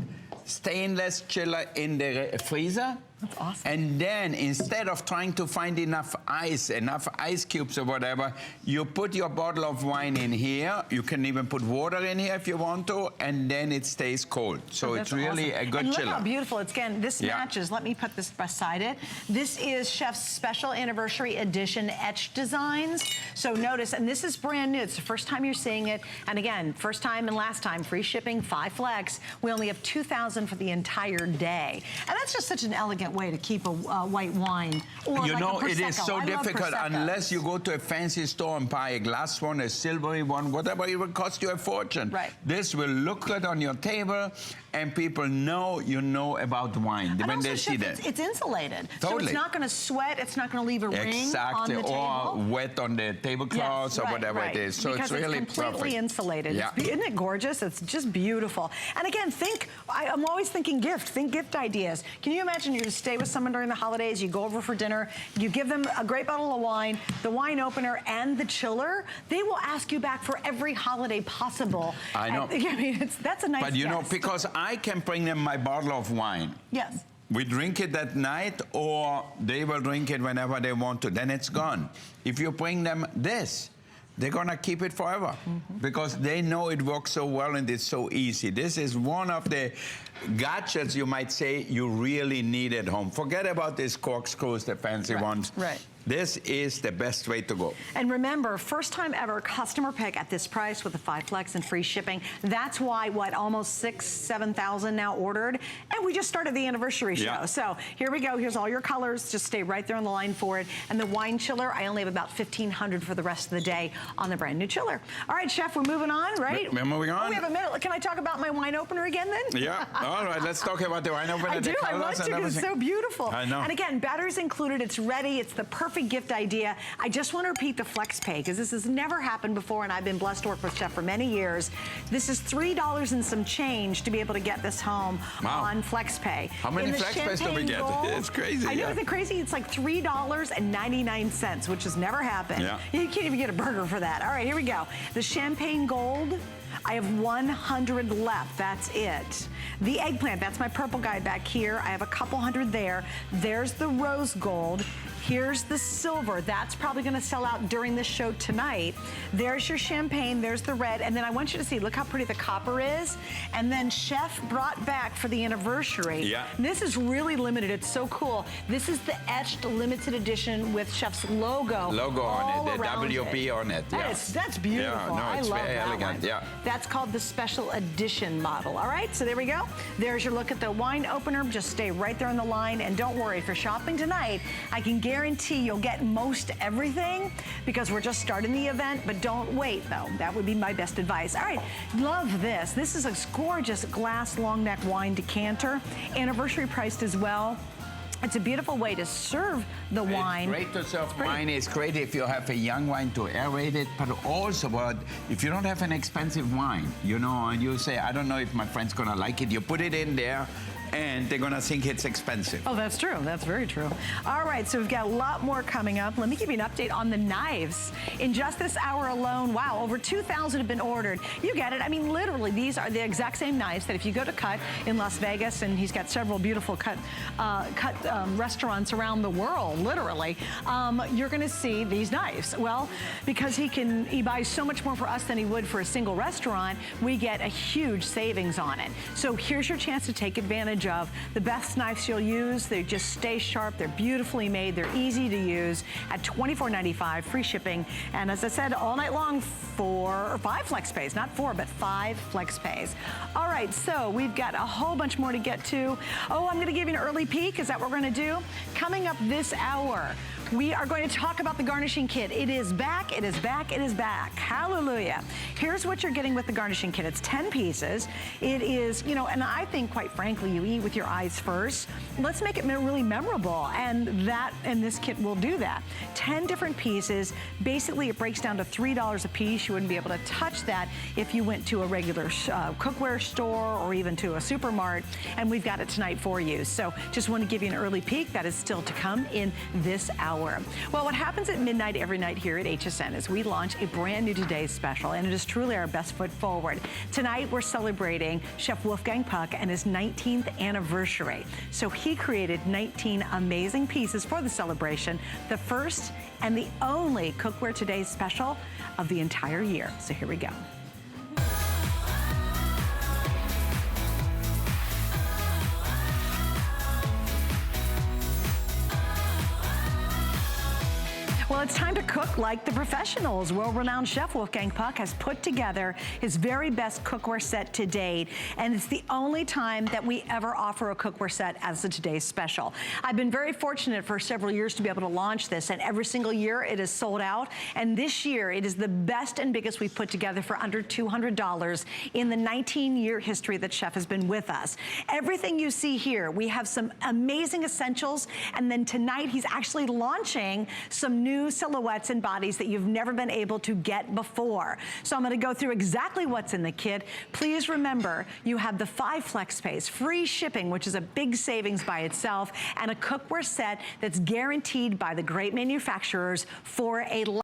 stainless chiller in the freezer. That's awesome. And then instead of trying to find enough ice cubes or whatever, you put your bottle of wine in here. You can even put water in here if you want to, and then it stays cold. So it's really a good chiller. Look how beautiful it's again. This matches. Let me put this beside it. This is Chef's special anniversary edition etched designs. So notice, and this is brand new. It's the first time you're seeing it. And again, first time and last time, free shipping, 5 flex. We only have 2,000 for the entire day. And that's just such an elegant way to keep a white wine. Or you like know, a it is so difficult unless you go to a fancy store and buy a glass one, a silvery one, whatever. It will cost you a fortune. Right. This will look good on your table, and people know you know about wine when they see that. It's insulated. Totally. So it's not going to sweat. It's not going to leave a ring on the table. Or wet on the tablecloths or whatever it is. So because it's really completely insulated. Yeah. Isn't it gorgeous? It's just beautiful. And again, I'm always thinking gift. Think gift ideas. Can you imagine you just stay with someone during the holidays, you go over for dinner, you give them a great bottle of wine, the wine opener, and the chiller. They will ask you back for every holiday possible. I know. I mean, that's a nice But you know, guest. because I can bring them my bottle of wine. Yes. We drink it that night, or they will drink it whenever they want to. Then it's gone. If you bring them this, they're gonna keep it forever because they know it works so well and it's so easy. This is one of the gadgets, you might say, you really need at home. Forget about these corkscrews, the fancy ones. Right. This is the best way to go. And remember, first time ever customer pick at this price with the 5 flex and free shipping. That's why, almost 7,000 now ordered. And we just started the anniversary show. So here we go. Here's all your colors. Just stay right there on the line for it. And the wine chiller, I only have about 1,500 for the rest of the day on the brand new chiller. All right, Chef, we're moving on, right? We're moving on. Oh, we have a minute. Can I talk about my wine opener again then? Yeah. All right, let's talk about the wine opener. I do. I want to because it's so beautiful. I know. And again, batteries included. It's ready. It's the perfect gift idea. I just want to repeat the flex pay because this has never happened before, and I've been blessed to work with Chef for many years. This is $3 and some change to be able to get this home on flex pay. How many flex pays do we get? Gold, it's crazy. I know, isn't it crazy? It's like $3.99, which has never happened. Yeah. You can't even get a burger for that. All right, here we go. The champagne gold. I have 100 left. That's it. The eggplant, that's my purple guy back here. I have a couple hundred there. There's the rose gold. Here's the silver. That's probably going to sell out during the show tonight. There's your champagne. There's the red. And then I want you to see, look how pretty the copper is. And then Chef brought back for the anniversary. Yeah. This is really limited. It's so cool. This is the etched limited edition with Chef's logo on it, the WP on it. That's beautiful. Yeah, no, it's I love very that elegant. one. Yeah. That's called the special edition model. All right, so there we go. There's your look at the wine opener. Just stay right there on the line. And don't worry, if you're shopping tonight, I can guarantee you'll get most everything because we're just starting the event, but don't wait though. That would be my best advice. All right, love this. This is a gorgeous glass long neck wine decanter, anniversary priced as well. It's a beautiful way to serve the wine. It's great to serve wine. It's great if you have a young wine to aerate it, but also if you don't have an expensive wine, you know, and you say, I don't know if my friend's gonna like it, you put it in there, and they're gonna think it's expensive. Oh, that's true. That's very true. All right, so we've got a lot more coming up. Let me give you an update on the knives. In just this hour alone, wow, over 2,000 have been ordered. You get it. I mean, literally, these are the exact same knives that if you go to Cut in Las Vegas, and he's got several beautiful Cut restaurants around the world, literally, you're going to see these knives. Well, because he buys so much more for us than he would for a single restaurant, we get a huge savings on it. So here's your chance to take advantage of the best knives you'll use. They just stay sharp. They're beautifully made. They're easy to use at $24.95, free shipping. And as I said, all night long, 5 flex pays, not 4, but 5 flex pays. All right, so we've got a whole bunch more to get to. Oh, I'm going to give you an early peek. Is that what we're going to do? Coming up this hour, we are going to talk about the garnishing kit. It is back, it is back, it is back. Hallelujah. Here's what you're getting with the garnishing kit. It's 10 pieces. It is, you know, and I think, quite frankly, you eat with your eyes first. Let's make it really memorable, and this kit will do that. 10 different pieces. Basically, it breaks down to $3 a piece. You wouldn't be able to touch that if you went to a regular cookware store or even to a supermart, and we've got it tonight for you. So just want to give you an early peek. That is still to come in this hour. Well, what happens at midnight every night here at HSN is we launch a brand new Today's Special, and it is truly our best foot forward. Tonight, we're celebrating Chef Wolfgang Puck and his 19th anniversary. So he created 19 amazing pieces for the celebration, the first and the only Cookware Today's Special of the entire year. So here we go. Well, it's time to cook like the professionals. World-renowned chef Wolfgang Puck has put together his very best cookware set to date, and it's the only time that we ever offer a cookware set as a Today's Special. I've been very fortunate for several years to be able to launch this, and every single year it is sold out, and this year it is the best and biggest we've put together for under $200 in the 19-year history that Chef has been with us. Everything you see here, we have some amazing essentials, and then tonight he's actually launching some new silhouettes and bodies that you've never been able to get before. So I'm going to go through exactly what's in the kit. Please remember, you have the 5 flex pays, free shipping, which is a big savings by itself, and a cookware set that's guaranteed by the great manufacturers for a